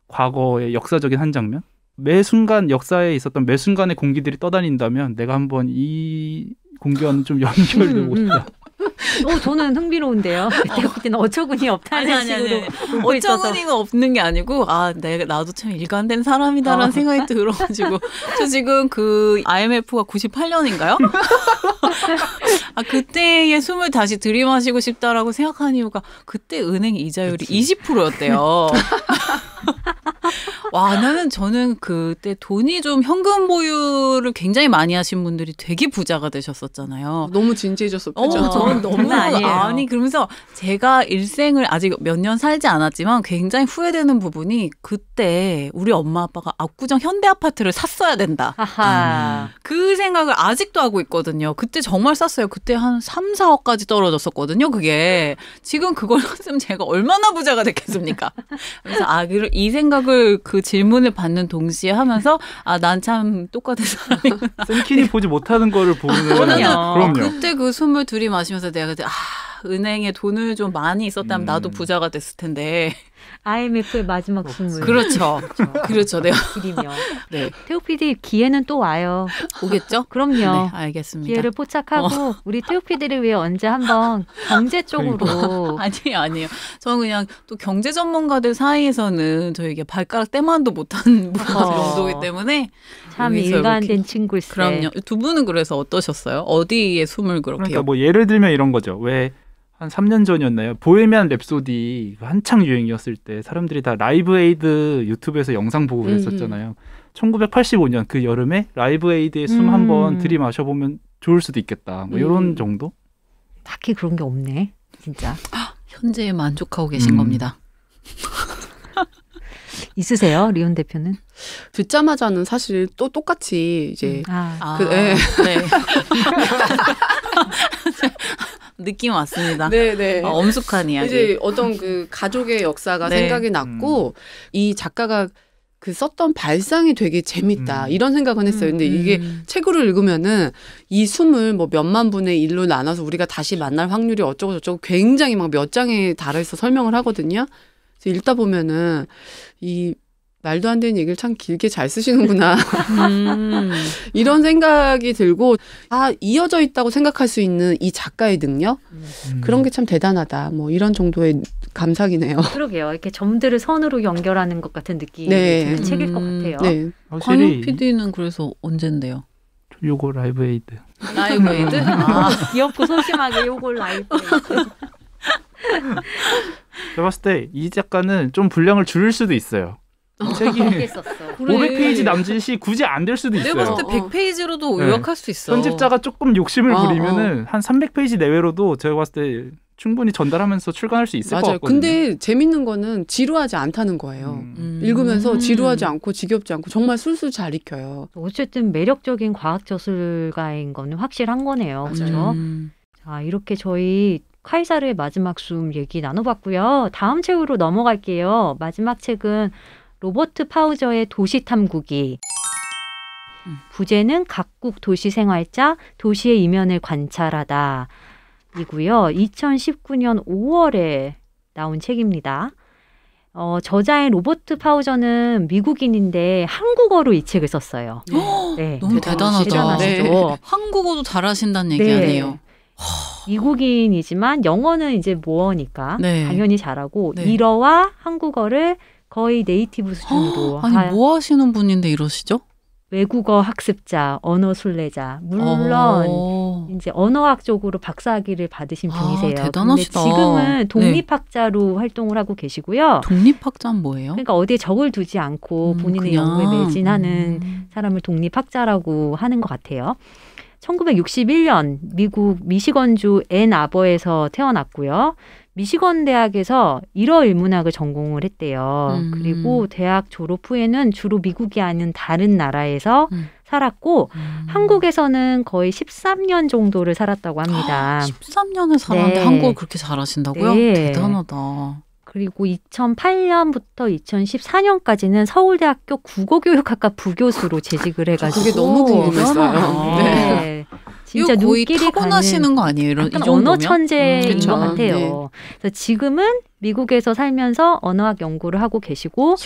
과거의 역사적인 한 장면? 매 순간 역사에 있었던 매 순간의 공기들이 떠다닌다면 내가 한번 이 공기와는 좀 연결되고 싶다. 저는 흥미로운데요. 그때는 어처구니 없다는 식으로 어처구니가 없는 게 아니고 나도 참 일관된 사람이다라는 생각이 들어가지고 저 지금 그 IMF가 98년인가요? 그때의 숨을 다시 들이마시고 싶다라고 생각한 이유가 그때 은행 이자율이 20%였대요. 저는 그때 돈이 좀 현금 보유를 굉장히 많이 하신 분들이 되게 부자가 되셨었잖아요. 너무 진지해졌었죠. 저는 너무 그러면서 제가 일생을 아직 몇 년 살지 않았지만 굉장히 후회되는 부분이 그때 우리 엄마 아빠가 압구정 현대 아파트를 샀어야 된다. 그 생각을 아직도 하고 있거든요. 그때 정말 쌌어요. 그때 한 3, 4억까지 떨어졌었거든요. 그게 지금 그걸 샀으면 제가 얼마나 부자가 됐겠습니까? 그래서 이 생각을 그 질문을 받는 동시에 하면서 난 참 똑같은 사람이구나. 쌤키니 보지 못하는 거를 보는. 그럼요. 그때 그 숨을 들이마시면서 내가 그때 은행에 돈을 좀 많이 있었다면 나도 부자가 됐을 텐데. IMF의 마지막 숨을. 그렇죠. 내가 길이며. 네. 태호 PD 기회는 또 와요. 오겠죠? 그럼요. 네, 알겠습니다. 기회를 포착하고 우리 태호 PD를 위해 언제 한번 경제 쪽으로. 아니에요. 저는 그냥 또 경제 전문가들 사이에서는 저에게 발가락 떼만도 못한 정도이기 때문에 참 일관된 친구일세. 그럼요. 두 분은 그래서 어떠셨어요? 어디에 숨을 그렇게? 그러니까 뭐 예를 들면 이런 거죠. 왜 한 3년 전이었나요? 보헤미안 랩소디 한창 유행이었을 때 사람들이 다 라이브 에이드 유튜브에서 영상 보고 그랬었잖아요. 1985년 그 여름에 라이브 에이드의 숨 한번 들이마셔보면 좋을 수도 있겠다. 뭐 이런 정도? 딱히 그런 게 없네. 진짜. 현재에 만족하고 계신 겁니다. 있으세요, 리온 대표는? 듣자마자는 사실 또 똑같이 이제 네. 느낌 왔습니다. 네. 엄숙한 이야기. 이제 어떤 그 가족의 역사가 생각이 났고 이 작가가 그 썼던 발상이 되게 재밌다 이런 생각은 했어요. 근데 이게 책으로 읽으면은 이 숨을 뭐 몇만 분의 1로 나눠서 우리가 다시 만날 확률이 어쩌고 저쩌고 굉장히 막 몇 장에 달해서 설명을 하거든요. 그래서 읽다 보면은 이 말도 안 되는 얘기를 참 길게 잘 쓰시는구나. 이런 생각이 들고 이어져 있다고 생각할 수 있는 이 작가의 능력? 그런 게 참 대단하다. 뭐 이런 정도의 감상이네요. 그러게요. 이렇게 점들을 선으로 연결하는 것 같은 느낌이 드는 책일 것 같아요. 네. 광영 PD는 그래서 언젠데요? 요거 라이브 에이드. 라이브 에이드? 귀엽고 소심하게 요거 라이브 에이드. 제가 봤을 때 이 작가는 좀 분량을 줄일 수도 있어요. 책이 500페이지 남짓이 굳이 안 될 수도 있어요. 내가 봤을 때 100페이지로도 요약할 수 있어. 편집자가 조금 욕심을 부리면은 한 300페이지 내외로도 제가 봤을 때 충분히 전달하면서 출간할 수 있을 것 같거든요. 근데 재밌는 거는 지루하지 않다는 거예요. 읽으면서 지루하지 않고 지겹지 않고 정말 술술 잘 익혀요. 어쨌든 매력적인 과학 저술가인 거는 확실한 거네요. 그렇죠? 자, 이렇게 저희 카이사르의 마지막 숨 얘기 나눠봤고요. 다음 책으로 넘어갈게요. 마지막 책은 로버트 파우저의 도시탐구기. 부제는 각국 도시생활자, 도시의 이면을 관찰하다 이고요. 2019년 5월에 나온 책입니다. 저자인 로버트 파우저는 미국인인데 한국어로 이 책을 썼어요. 네, 너무 대단하죠. 네. 한국어도 잘하신다는 얘기 아니에요. 미국인이지만 영어는 이제 모어니까 당연히 잘하고 일어와 한국어를 거의 네이티브 수준으로. 아니 뭐 하시는 분인데 이러시죠? 외국어 학습자, 언어 순례자, 물론 이제 언어학 쪽으로 박사학위를 받으신 분이세요. 대단하시다. 근데 지금은 독립학자로 활동을 하고 계시고요. 독립학자는 뭐예요? 그러니까 어디에 적을 두지 않고 본인의 연구에 매진하는 사람을 독립학자라고 하는 것 같아요. 1961년 미국 미시건주 앤아버에서 태어났고요. 미시건 대학에서 일어일문학을 전공을 했대요. 그리고 대학 졸업 후에는 주로 미국이 아닌 다른 나라에서 살았고 한국에서는 거의 13년 정도를 살았다고 합니다. 13년을 살았는데 네. 한국을 그렇게 잘하신다고요? 네. 대단하다. 그리고 2008년부터 2014년까지는 서울대학교 국어교육학과 부교수로 재직을 해가지고 그게 너무 궁금했어요. 네. 진짜 이거 거의 눈길이 타고나시는 가는 거 아니에요? 이런 이 약간 정도면? 언어 천재인 그쵸. 것 같아요. 네. 그래서 지금은 미국에서 살면서 언어학 연구를 하고 계시고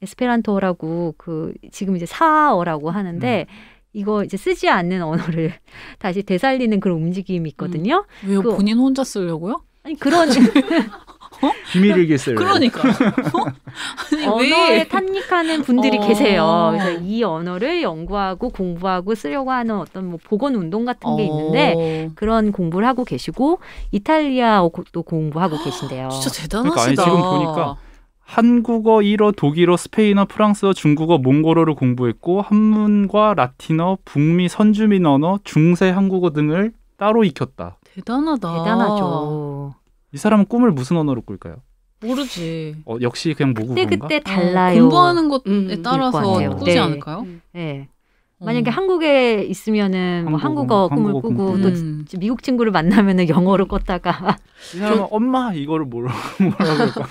에스페란토라고 그 지금 이제 사어라고 하는데 이거 이제 쓰지 않는 언어를 다시 되살리는 그런 움직임이 있거든요. 왜요? 본인 혼자 쓰려고요? 아니 그런 비밀일기 쓸. 그러니까. 아니, 언어에 왜? 탐닉하는 분들이 계세요. 그래서 이 언어를 연구하고 공부하고 쓰려고 하는 어떤 뭐 복원 운동 같은 게 있는데 그런 공부를 하고 계시고 이탈리아어도 공부하고 계신데요. 진짜 대단하시다. 그러니까 아니, 지금 보니까 한국어, 일어, 독일어, 스페인어, 프랑스어, 중국어, 몽골어를 공부했고 한문과 라틴어, 북미 선주민 언어, 중세 한국어 등을 따로 익혔다. 대단하죠. 이 사람은 꿈을 무슨 언어로 꿀까요? 모르지. 역시 그냥 모국어인가? 그때 달라요. 공부하는 것에 따라서 같아요. 꾸지 네. 않을까요? 네. 만약에 한국에 있으면은 뭐 한국어 꿈을 꾸고 또 미국 친구를 만나면은 영어로 꿨다가 이 사람은 엄마 이거를 뭐라고 할까?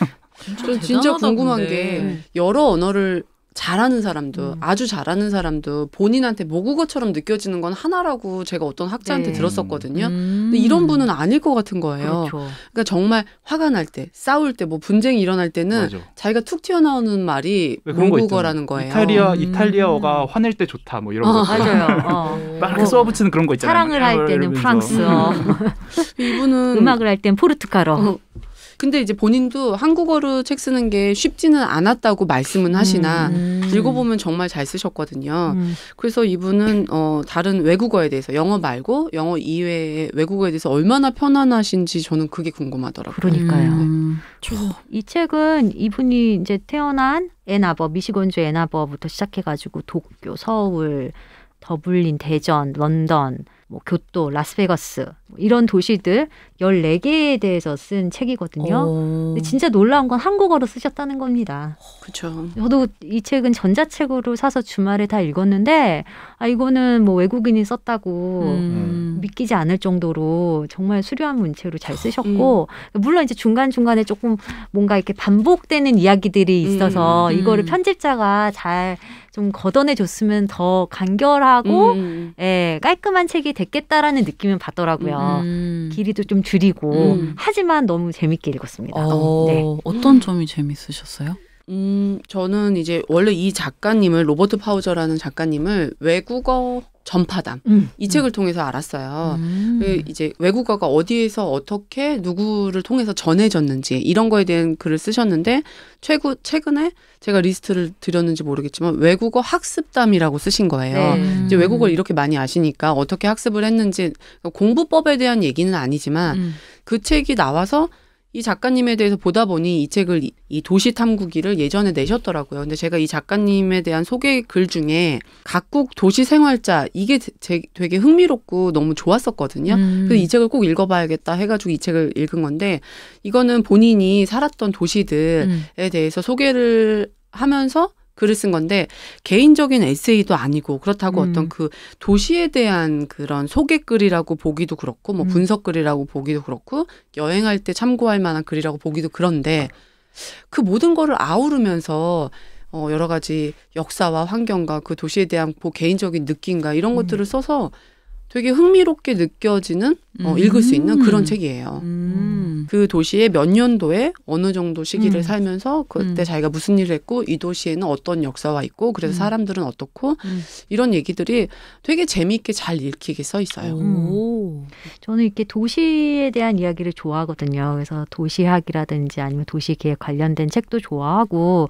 저 진짜 궁금한 게 여러 언어를 잘하는 사람도 아주 잘하는 사람도 본인한테 모국어처럼 느껴지는 건 하나라고 제가 어떤 학자한테 들었었거든요. 근데 이런 분은 아닐 것 같은 거예요. 그렇죠. 그러니까 정말 화가 날 때, 싸울 때, 뭐 분쟁이 일어날 때는 맞아. 자기가 툭 튀어나오는 말이 모국어라는 거예요. 이탈리아어가 화낼 때 좋다 뭐 이런 거. 맞아요. 막 이렇게 써붙이는 그런 거 있잖아요. 사랑을 할 때는 이러면서. 프랑스어, 이분은 음악을 할 때는 포르투갈어. 근데 이제 본인도 한국어로 책 쓰는 게 쉽지는 않았다고 말씀은 하시나 읽어보면 정말 잘 쓰셨거든요. 그래서 이분은 다른 외국어에 대해서 영어 말고 영어 이외의 외국어에 대해서 얼마나 편안하신지 저는 그게 궁금하더라고요. 그러니까요. 이 책은 이분이 이제 태어난 앤아버, 미시건주 앤아버부터 시작해가지고 도쿄, 서울, 더블린, 대전, 런던, 뭐 교토, 라스베가스 이런 도시들 14개에 대해서 쓴 책이거든요. 근데 진짜 놀라운 건 한국어로 쓰셨다는 겁니다. 그렇죠. 저도 이 책은 전자책으로 사서 주말에 다 읽었는데 이거는 뭐 외국인이 썼다고 믿기지 않을 정도로 정말 수려한 문체로 잘 쓰셨고 물론 이제 중간중간에 조금 뭔가 이렇게 반복되는 이야기들이 있어서 이거를 편집자가 잘 좀 걷어내줬으면 더 간결하고 깔끔한 책이 됐겠다라는 느낌은 받더라고요. 길이도 좀 줄이고 하지만 너무 재밌게 읽었습니다. 네. 어떤 점이 재밌으셨어요? 저는 이제 원래 이 작가님을 로버트 파우저라는 작가님을 외국어 전파담 이 책을 통해서 알았어요. 이제 외국어가 어디에서 어떻게 누구를 통해서 전해졌는지 이런 거에 대한 글을 쓰셨는데 최근에 제가 리스트를 드렸는지 모르겠지만 외국어 학습담이라고 쓰신 거예요. 이제 외국어를 이렇게 많이 아시니까 어떻게 학습을 했는지 공부법에 대한 얘기는 아니지만 그 책이 나와서 이 작가님에 대해서 보다 보니 이 책을 이 도시탐구기를 예전에 내셨더라고요. 근데 제가 이 작가님에 대한 소개 글 중에 각국 도시생활자 이게 되게 흥미롭고 너무 좋았었거든요. 그래서 이 책을 꼭 읽어봐야겠다 해가지고 이 책을 읽은 건데 이거는 본인이 살았던 도시들에 대해서 소개를 하면서 글을 쓴 건데 개인적인 에세이도 아니고 그렇다고 어떤 그 도시에 대한 그런 소개글이라고 보기도 그렇고 뭐 분석글이라고 보기도 그렇고 여행할 때 참고할 만한 글이라고 보기도 그런데 그 모든 거를 아우르면서 여러 가지 역사와 환경과 그 도시에 대한 개인적인 느낌과 이런 것들을 써서 되게 흥미롭게 느껴지는 읽을 수 있는 그런 책이에요. 그 도시의 몇 년도에 어느 정도 시기를 살면서 그때 자기가 무슨 일을 했고 이 도시에는 어떤 역사가 있고 그래서 사람들은 어떻고 이런 얘기들이 되게 재미있게 잘 읽히게 써 있어요. 저는 이렇게 도시에 대한 이야기를 좋아하거든요. 그래서 도시학이라든지 아니면 도시계획 관련된 책도 좋아하고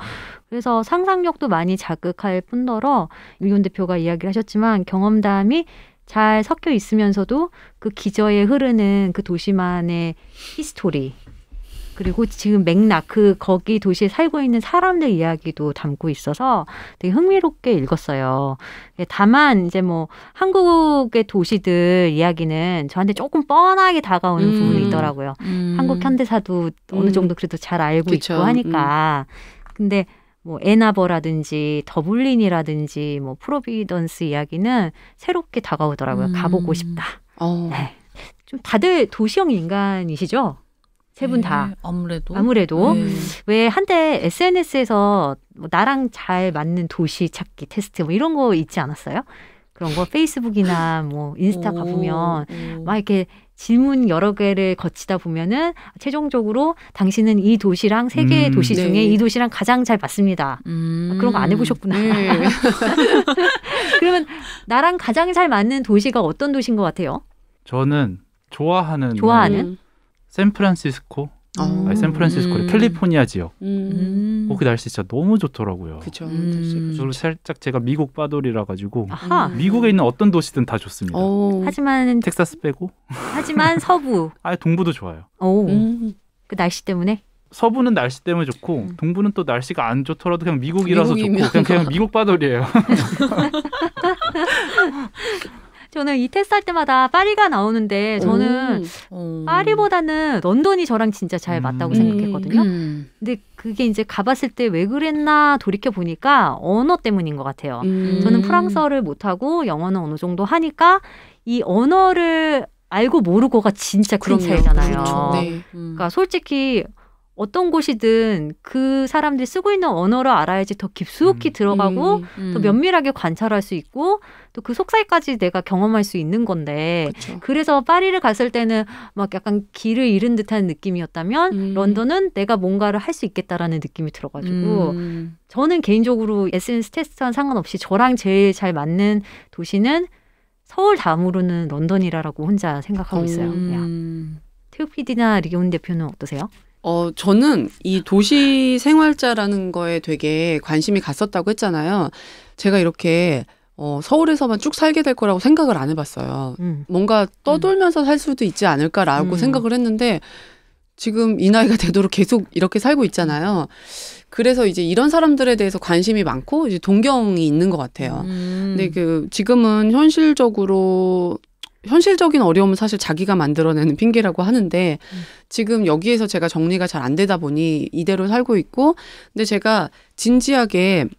그래서 상상력도 많이 자극할 뿐더러 이훈 대표가 이야기를 하셨지만 경험담이 잘 섞여 있으면서도 그 기저에 흐르는 그 도시만의 히스토리 그리고 지금 맥락 거기 도시에 살고 있는 사람들 이야기도 담고 있어서 되게 흥미롭게 읽었어요. 다만 이제 뭐 한국의 도시들 이야기는 저한테 조금 뻔하게 다가오는 부분이 있더라고요. 한국 현대사도 어느 정도 그래도 잘 알고 그쵸. 있고 하니까. 근데 뭐 애나버라든지 더블린이라든지 뭐 프로비던스 이야기는 새롭게 다가오더라고요. 가보고 싶다. 네. 좀 다들 도시형 인간이시죠? 세 분 다. 아무래도. 왜 한때 SNS에서 뭐 나랑 잘 맞는 도시 찾기 테스트 뭐 이런 거 있지 않았어요? 그런 거 페이스북이나 뭐 인스타 가보면 막 이렇게 질문 여러 개를 거치다 보면은 최종적으로 당신은 이 도시랑 세 개의 도시 중에 이 도시랑 가장 잘 맞습니다. 그런 거 안 해보셨구나. 네. 그러면 나랑 가장 잘 맞는 도시가 어떤 도시인 것 같아요? 저는 좋아하는 샌프란시스코. 샌프란시스코 캘리포니아 지역. 거기 날씨 진짜 너무 좋더라고요. 그렇죠. 그리고 살짝 제가 미국 빠돌이라 가지고 미국에 있는 어떤 도시든 다 좋습니다. 하지만 텍사스 빼고. 하지만 서부. 동부도 좋아요. 그 날씨 때문에? 서부는 날씨 때문에 좋고 동부는 또 날씨가 안 좋더라도 그냥 미국이라서 좋고 그냥 미국 빠돌이에요. 저는 이 테스트 할 때마다 파리가 나오는데 저는 파리보다는 런던이 저랑 진짜 잘 맞다고 생각했거든요. 근데 그게 이제 가봤을 때 왜 그랬나 돌이켜 보니까 언어 때문인 것 같아요. 저는 프랑스어를 못하고 영어는 어느 정도 하니까 이 언어를 알고 모르고가 진짜 큰 차이잖아요. 그렇죠. 네. 그러니까 솔직히 어떤 곳이든 그 사람들이 쓰고 있는 언어를 알아야지 더 깊숙이 들어가고 더 면밀하게 관찰할 수 있고 또 그 속살까지 내가 경험할 수 있는 건데 그쵸. 그래서 파리를 갔을 때는 막 약간 길을 잃은 듯한 느낌이었다면 런던은 내가 뭔가를 할 수 있겠다라는 느낌이 들어가지고 저는 개인적으로 SNS 테스트와는 상관없이 저랑 제일 잘 맞는 도시는 서울 다음으로는 런던이라고 혼자 생각하고 있어요. 태우 PD나 리온 대표는 어떠세요? 저는 이 도시 생활자라는 거에 되게 관심이 갔었다고 했잖아요. 제가 이렇게 서울에서만 쭉 살게 될 거라고 생각을 안 해봤어요. 뭔가 떠돌면서 살 수도 있지 않을까라고 생각을 했는데 지금 이 나이가 되도록 계속 이렇게 살고 있잖아요. 그래서 이제 이런 사람들에 대해서 관심이 많고 이제 동경이 있는 것 같아요. 근데 지금은 현실적인 어려움은 사실 자기가 만들어내는 핑계라고 하는데 지금 여기에서 제가 정리가 잘 안 되다 보니 이대로 살고 있고 근데 제가 진지하게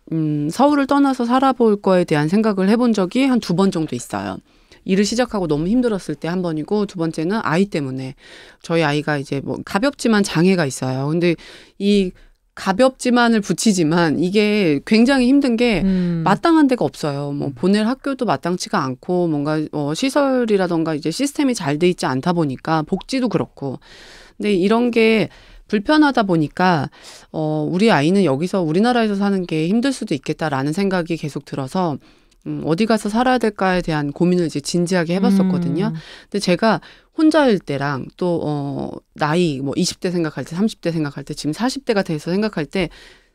서울을 떠나서 살아볼 거에 대한 생각을 해본 적이 한 2번 정도 있어요. 일을 시작하고 너무 힘들었을 때 한 번이고 두 번째는 아이 때문에 저희 아이가 이제 뭐 가볍지만 장애가 있어요. 근데 이 가볍지만을 붙이지만 이게 굉장히 힘든 게 마땅한 데가 없어요. 뭐 보낼 학교도 마땅치가 않고 뭔가 시설이라던가 이제 시스템이 잘 돼 있지 않다 보니까 복지도 그렇고. 근데 이런 게 불편하다 보니까 우리 아이는 여기서 우리나라에서 사는 게 힘들 수도 있겠다라는 생각이 계속 들어서 어디 가서 살아야 될까에 대한 고민을 이제 진지하게 해봤었거든요. 근데 제가 혼자일 때랑 또 나이 뭐 20대 생각할 때 30대 생각할 때 지금 40대가 돼서 생각할 때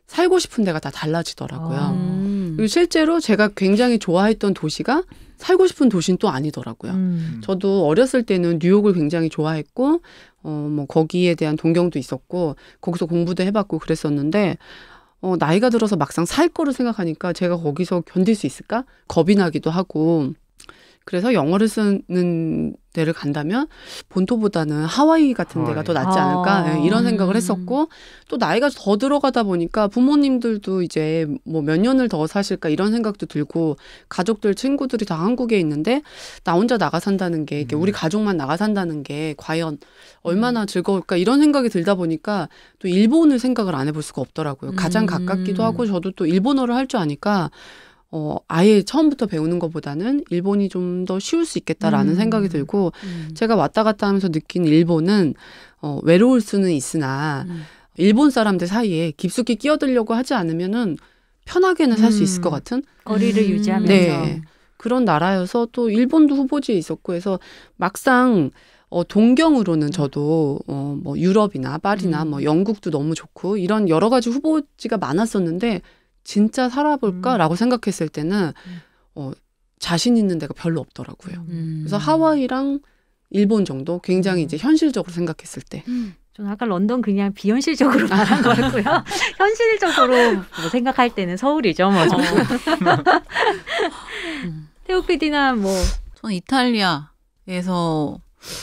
살고 싶은 데가 다 달라지더라고요. 그리고 실제로 제가 굉장히 좋아했던 도시가 살고 싶은 도시는 또 아니더라고요. 저도 어렸을 때는 뉴욕을 굉장히 좋아했고 뭐 거기에 대한 동경도 있었고 거기서 공부도 해봤고 그랬었는데 나이가 들어서 막상 살 거를 생각하니까 제가 거기서 견딜 수 있을까? 겁이 나기도 하고 그래서 영어를 쓰는 데를 간다면 본토보다는 하와이 같은 데가 더 낫지 않을까 이런 생각을 했었고 또 나이가 더 들어가다 보니까 부모님들도 이제 뭐 몇 년을 더 사실까 이런 생각도 들고 가족들 친구들이 다 한국에 있는데 나 혼자 나가 산다는 게 우리 가족만 나가 산다는 게 과연 얼마나 즐거울까 이런 생각이 들다 보니까 또 일본을 생각을 안 해볼 수가 없더라고요. 가장 가깝기도 하고 저도 또 일본어를 할 줄 아니까 아예 처음부터 배우는 것보다는 일본이 좀 더 쉬울 수 있겠다라는 생각이 들고 제가 왔다 갔다 하면서 느낀 일본은 외로울 수는 있으나 일본 사람들 사이에 깊숙이 끼어들려고 하지 않으면은 편하게는 살 수 있을 것 같은 거리를 유지하면서 네, 그런 나라여서 또 일본도 후보지에 있었고 해서 막상 동경으로는 저도 뭐 유럽이나 파리나 뭐 영국도 너무 좋고 이런 여러 가지 후보지가 많았었는데 진짜 살아볼까라고 생각했을 때는 자신 있는 데가 별로 없더라고요. 그래서 하와이랑 일본 정도 굉장히 이제 현실적으로 생각했을 때. 저는 아까 런던 그냥 비현실적으로 말한 거였고요. 현실적으로 뭐 생각할 때는 서울이죠. 뭐. 태욱 PD나 뭐. 저는 이탈리아에서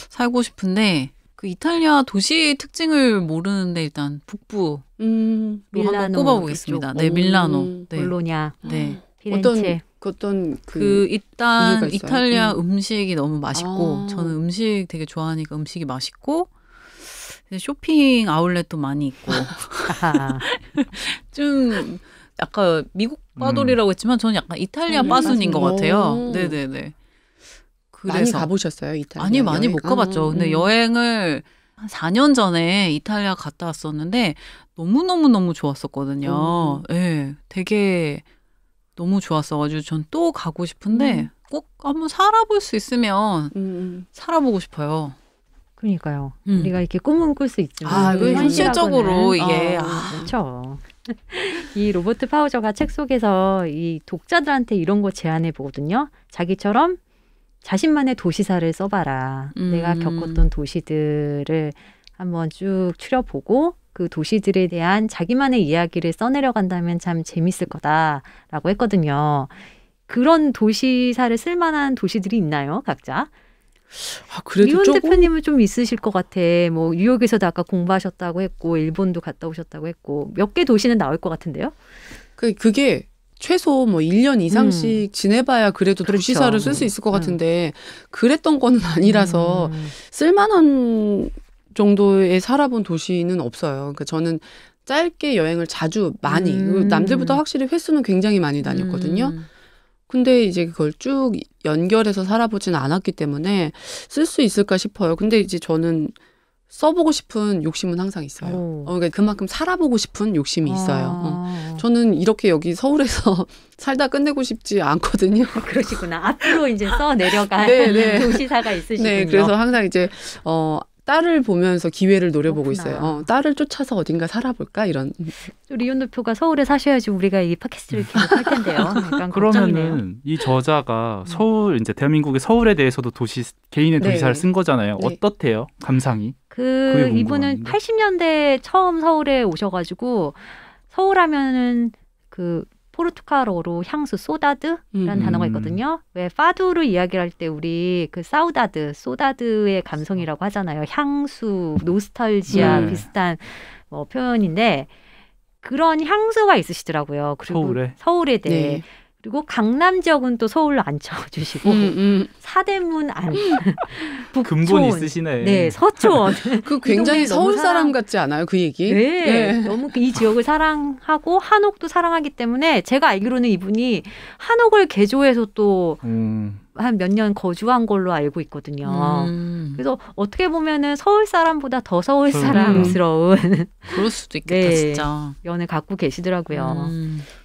살고 싶은데 그 이탈리아 도시 특징을 모르는데 일단 북부 한번 꼽아보겠습니다. 네, 밀라노, 네. 볼로냐, 네. 피렌체. 어떤 일단 이탈리아 음식이 너무 맛있고 저는 음식 되게 좋아하니까 음식이 맛있고 쇼핑 아울렛도 많이 있고 좀 약간 미국 빠돌이라고 했지만 저는 약간 이탈리아 빠순인 것 같아요. 네네네. 그래서 많이 가보셨어요, 이탈리아? 아니, 많이 못 가봤죠. 근데 여행을 한 4년 전에 이탈리아 갔다 왔었는데 너무 좋았었거든요. 네, 되게 너무 좋았어가지고 전 또 가고 싶은데 꼭 한번 살아볼 수 있으면 살아보고 싶어요. 그러니까요. 우리가 이렇게 꿈은 꿀 수 있지만 현실적으로 이게 그렇죠. 이 로버트 파우저가 책 속에서 이 독자들한테 이런 거 제안해 보거든요. 자기처럼 자신만의 도시사를 써봐라. 내가 겪었던 도시들을 한번 쭉 추려보고 그 도시들에 대한 자기만의 이야기를 써내려간다면 참 재밌을 거다라고 했거든요. 그런 도시사를 쓸만한 도시들이 있나요, 각자? 이혼 대표님은 좀 있으실 것 같아. 뭐 뉴욕에서도 아까 공부하셨다고 했고 일본도 갔다 오셨다고 했고 몇 개 도시는 나올 것 같은데요? 그게 최소 뭐 1년 이상씩 지내봐야 그래도 그렇죠. 도시사를 쓸 수 있을 것 같은데 그랬던 거는 아니라서 쓸만한 정도에 살아본 도시는 없어요. 그러니까 저는 짧게 여행을 자주 많이 남들보다 확실히 횟수는 굉장히 많이 다녔거든요. 근데 이제 그걸 쭉 연결해서 살아보지는 않았기 때문에 쓸 수 있을까 싶어요. 근데 이제 저는 써보고 싶은 욕심은 항상 있어요. 그러니까 그만큼 살아보고 싶은 욕심이 있어요. 저는 이렇게 여기 서울에서 살다 끝내고 싶지 않거든요. 그러시구나. 앞으로 이제 써 내려갈 도시사가 있으시군요. 네, 그래서 항상 이제 딸을 보면서 기회를 노려보고 있어요. 딸을 쫓아서 어딘가 살아볼까 이런. 리온 대표가 서울에 사셔야지 우리가 이 팟캐스트를 계속 할 텐데요. 약간 그러면은 이 저자가 서울 이제 대한민국의 서울에 대해서도 개인의 도시사를 쓴 거잖아요. 어떻대요? 감상이? 이분은 80년대 처음 서울에 오셔가지고 서울하면은 그 포르투갈어로 향수 소다드라는 단어가 있거든요. 왜 파두를 이야기할 때 우리 그 소다드의 감성이라고 하잖아요. 향수, 노스탈지아 비슷한 표현인데 그런 향수가 있으시더라고요. 그리고 서울에 대해. 그리고 강남 지역은 또 서울로 안 쳐주시고 사대문 안 근본이 있으시네. 네, 서초원. 그 굉장히 서울 사람 같지 않아요? 그 얘기? 네. 너무 이 지역을 사랑하고 한옥도 사랑하기 때문에 제가 알기로는 이분이 한옥을 개조해서 또 한 몇 년 거주한 걸로 알고 있거든요. 그래서 어떻게 보면은 서울 사람보다 더 서울 사람스러운 그럴 수도 있겠다, 진짜. 연을 갖고 계시더라고요.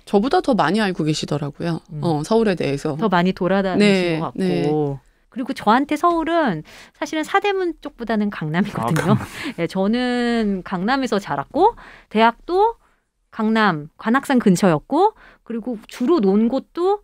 저보다 더 많이 알고 계시더라고요. 서울에 대해서. 더 많이 돌아다니신 것 같고. 그리고 저한테 서울은 사실은 사대문 쪽보다는 강남이거든요. 네, 저는 강남에서 자랐고 대학도 강남 관악산 근처였고 그리고 주로 논 곳도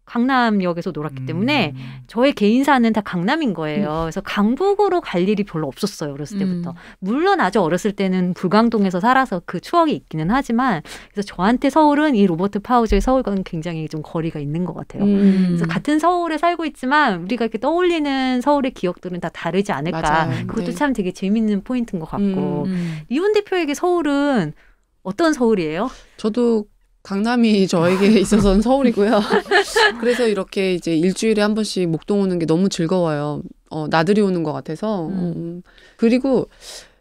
강남역에서 놀았기 때문에 저의 개인사는 다 강남인 거예요. 그래서 강북으로 갈 일이 별로 없었어요. 어렸을 때부터. 물론 아주 어렸을 때는 불광동에서 살아서 그 추억이 있기는 하지만 그래서 저한테 서울은 이 로버트 파우저의 서울과는 굉장히 좀 거리가 있는 것 같아요. 그래서 같은 서울에 살고 있지만 우리가 이렇게 떠올리는 서울의 기억들은 다 다르지 않을까. 맞아요. 그것도 참 되게 재밌는 포인트인 것 같고. 리온 대표에게 서울은 어떤 서울이에요? 저도 강남이 저에게 있어서는 서울이고요. 그래서 이렇게 이제 일주일에 한 번씩 목동 오는 게 너무 즐거워요. 나들이 오는 것 같아서. 그리고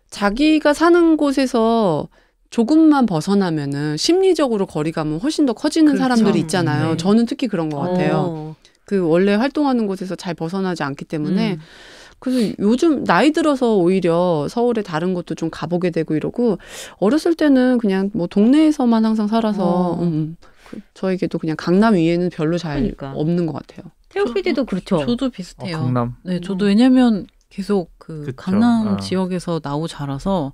자기가 사는 곳에서 조금만 벗어나면은 심리적으로 거리감은 훨씬 더 커지는 그렇죠. 사람들이 있잖아요. 네. 저는 특히 그런 것 같아요. 그 원래 활동하는 곳에서 잘 벗어나지 않기 때문에 그래서 요즘 나이 들어서 오히려 서울에 다른 곳도 좀 가보게 되고 이러고 어렸을 때는 그냥 뭐 동네에서만 항상 살아서 저에게도 그냥 강남 위에는 별로 잘 그러니까. 없는 것 같아요. 태욱 PD도 그렇죠. 저도 비슷해요. 강남. 네, 저도 왜냐면 계속 그 그쵸. 강남 지역에서 나고 자라서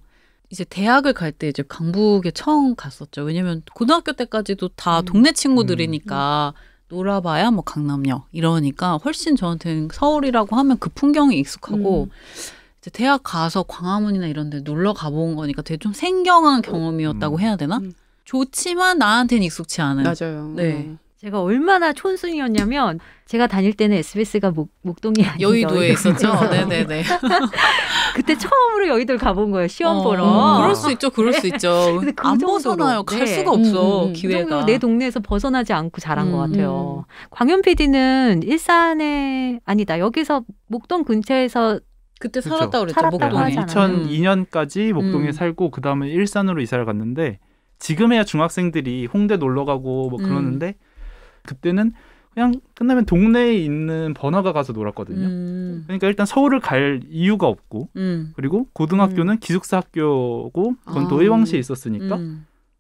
이제 대학을 갈 때 이제 강북에 처음 갔었죠. 왜냐면 고등학교 때까지도 다 동네 친구들이니까 놀아봐야 뭐 강남역 이러니까 훨씬 저한테는 서울이라고 하면 그 풍경이 익숙하고 이제 대학 가서 광화문이나 이런 데 놀러 가본 거니까 되게 좀 생경한 경험이었다고 해야 되나? 좋지만 나한테는 익숙치 않은. 맞아요. 네. 제가 얼마나 촌순이었냐면 제가 다닐 때는 SBS가 목동이 아니라 여의도에 있었죠. 네네네. 그때 처음으로 여의도를 가본 거예요. 시험 보러. 그럴 수 있죠. 그럴 수 있죠. 근데 그 안 정도로, 벗어나요. 갈 네. 수가 없어. 그 기회가. 정도로 내 동네에서 벗어나지 않고 자란 것 같아요. 광현 PD는 일산에 아니다. 여기서 목동 근처에서 그때 그쵸. 살았다고 그랬죠. 살았다고 목동에. 하잖아요. 2002년까지 목동에 살고 그 다음에 일산으로 이사를 갔는데 지금에야 중학생들이 홍대 놀러 가고 뭐 그러는데 그때는 그냥 끝나면 동네에 있는 번화가 가서 놀았거든요. 그러니까 일단 서울을 갈 이유가 없고 그리고 고등학교는 기숙사 학교고 그건 또 의왕시에 있었으니까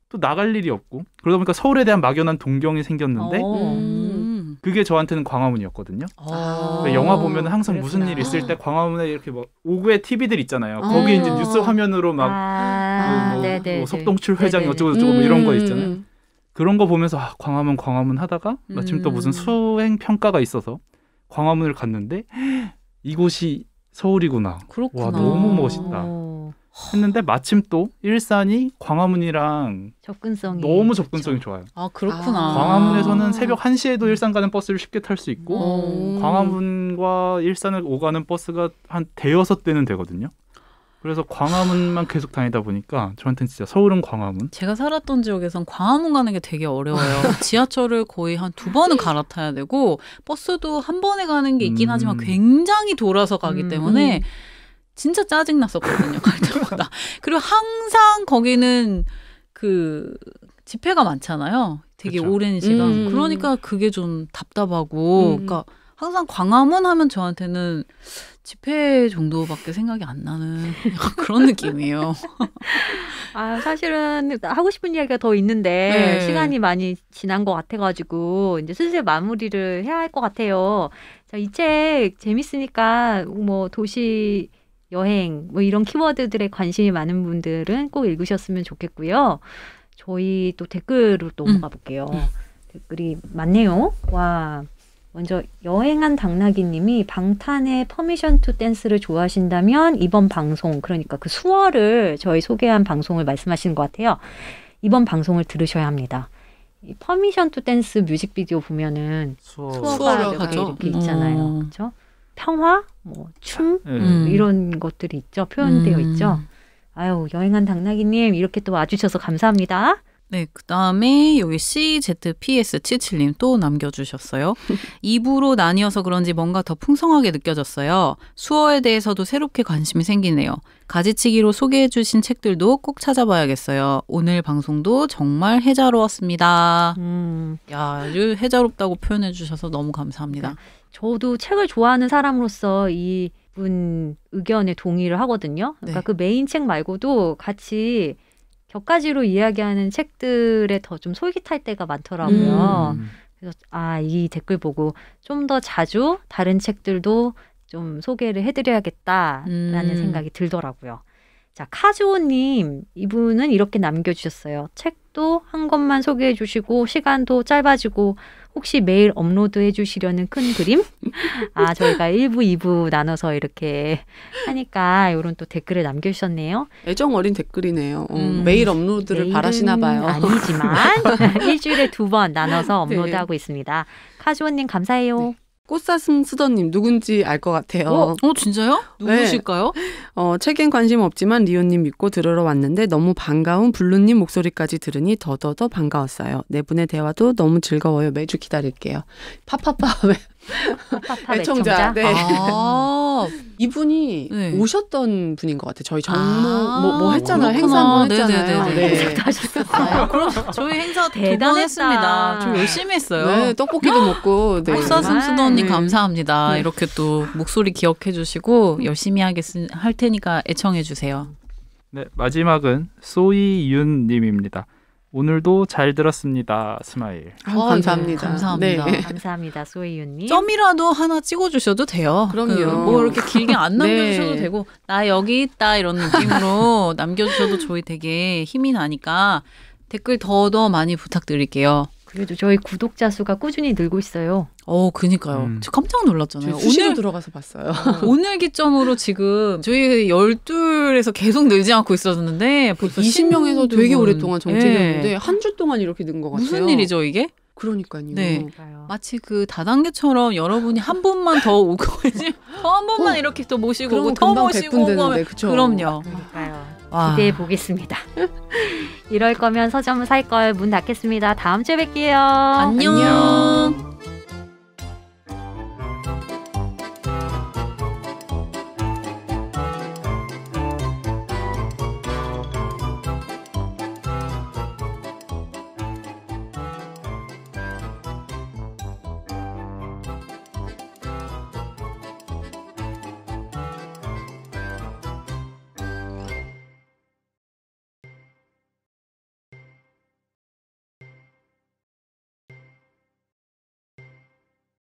또 나갈 일이 없고 그러다 보니까 서울에 대한 막연한 동경이 생겼는데 그게 저한테는 광화문이었거든요. 그러니까 영화 보면 항상 그랬구나. 무슨 일 있을 때 광화문에 이렇게 막 오구의 TV들 있잖아요. 거기 이제 뉴스 화면으로 막 뭐 석동출 회장이 네네네. 어쩌고저쩌고 뭐 이런 거 있잖아요. 그런 거 보면서 광화문 하다가 마침 또 무슨 수행 평가가 있어서 광화문을 갔는데 이곳이 서울이구나. 그렇구나. 와 너무 멋있다. 했는데 마침 또 일산이 광화문이랑 접근성이 너무 접근성이 좋아요. 아 그렇구나. 광화문에서는 새벽 1시에도 일산 가는 버스를 쉽게 탈 수 있고 광화문과 일산을 오가는 버스가 한 대여섯 대는 되거든요. 그래서 광화문만 계속 다니다 보니까 저한테는 진짜 서울은 광화문. 제가 살았던 지역에선 광화문 가는 게 되게 어려워요. 지하철을 거의 한 2번은 갈아타야 되고 버스도 한 번에 가는 게 있긴 하지만 굉장히 돌아서 가기 때문에 진짜 짜증났었거든요. 갈 때마다. 그리고 항상 거기는 그 집회가 많잖아요. 되게 그쵸. 오랜 시간. 그러니까 그게 좀 답답하고 그러니까 항상 광화문 하면 저한테는 집회 정도밖에 생각이 안 나는 약간 그런 느낌이에요. 아, 사실은 하고 싶은 이야기가 더 있는데 네. 시간이 많이 지난 것 같아가지고 이제 슬슬 마무리를 해야 할 것 같아요. 자, 이 책 재밌으니까 뭐 도시 여행 뭐 이런 키워드들에 관심이 많은 분들은 꼭 읽으셨으면 좋겠고요. 저희 또 댓글로 또 넘어가 볼게요. 댓글이 많네요. 와. 먼저 여행한 당나귀님이 방탄의 퍼미션 투 댄스를 좋아하신다면 이번 방송 그러니까 그 수어를 저희 소개한 방송을 말씀하시는 것 같아요. 이번 방송을 들으셔야 합니다. 이 퍼미션 투 댄스 뮤직비디오 보면은 수어가 몇 개 이렇게 있잖아요. 그렇죠? 평화, 뭐 춤 이런 것들이 있죠. 표현되어 있죠. 아유 여행한 당나귀님 이렇게 또 와주셔서 감사합니다. 네, 그 다음에 여기 CZPS77님 또 남겨주셨어요. 2부로 나뉘어서 그런지 뭔가 더 풍성하게 느껴졌어요. 수어에 대해서도 새롭게 관심이 생기네요. 가지치기로 소개해주신 책들도 꼭 찾아봐야겠어요. 오늘 방송도 정말 해자로웠습니다. 야, 아주 해자롭다고 표현해주셔서 너무 감사합니다. 저도 책을 좋아하는 사람으로서 이분 의견에 동의를 하거든요. 그러니까 네. 그 메인 책 말고도 같이 격가지로 이야기하는 책들에 더 좀 솔깃할 때가 많더라고요. 그래서 이 댓글 보고 좀 더 자주 다른 책들도 좀 소개를 해드려야겠다라는 생각이 들더라고요. 자, 카즈오님 이분은 이렇게 남겨주셨어요. 책도 한 권만 소개해 주시고 시간도 짧아지고 혹시 매일 업로드해 주시려는 큰 그림? 저희가 1부, 2부 나눠서 이렇게 하니까 이런 또 댓글을 남겨주셨네요. 애정 어린 댓글이네요. 매일 업로드를 바라시나 봐요. 아니지만 일주일에 2번 나눠서 업로드하고 있습니다. 카즈원님 감사해요. 네. 꽃사슴 쓰더님 누군지 알 것 같아요. 진짜요? 누구실까요? 네. 책엔 관심 없지만 리오님 믿고 들으러 왔는데 너무 반가운 블루님 목소리까지 들으니 더더더 반가웠어요. 네 분의 대화도 너무 즐거워요. 매주 기다릴게요. 파파파 애청자. 네. 이분이 네. 오셨던 분인 것 같아요. 저희 정모 뭐 했잖아요. 행사 한번 했잖아요. 행사도 하셨었어요. 그럼 저희 행사 대단했습니다. 저 열심히 했어요. 네, 떡볶이도 먹고. 네. 박사슴 수도 언니 감사합니다. 네. 이렇게 또 목소리 기억해 주시고 열심히 할 테니까 애청해 주세요. 네, 마지막은 소이윤님입니다. 오늘도 잘 들었습니다. 스마일. 감사합니다. 감사합니다. 네. 감사합니다. 소희윤님. 점이라도 하나 찍어주셔도 돼요. 그럼요. 뭐 이렇게 길게 안 남겨주셔도 네. 되고 나 여기 있다 이런 느낌으로 남겨주셔도 저희 되게 힘이 나니까 댓글 더 많이 부탁드릴게요. 그래도 저희 구독자 수가 꾸준히 늘고 있어요. 그니까요. 저 깜짝 놀랐잖아요. 수시로 들어가서 봤어요. 오늘 기점으로 지금 저희 12에서 계속 늘지 않고 있었는데 20명에서 되게 오랫동안 정책이었는데 네. 한 주 동안 이렇게 는 것 같아요. 무슨 일이죠 이게? 그러니까요. 네. 마치 그 다단계처럼 여러분이 한 번만 더 오고 더 한 번만 이렇게 또 모시고 오고 더 모시고 오고 하면 그럼요. 그러니까요. 기대해 보겠습니다. 이럴 거면 서점 살 걸 문 닫겠습니다. 다음 주에 뵐게요. 안녕.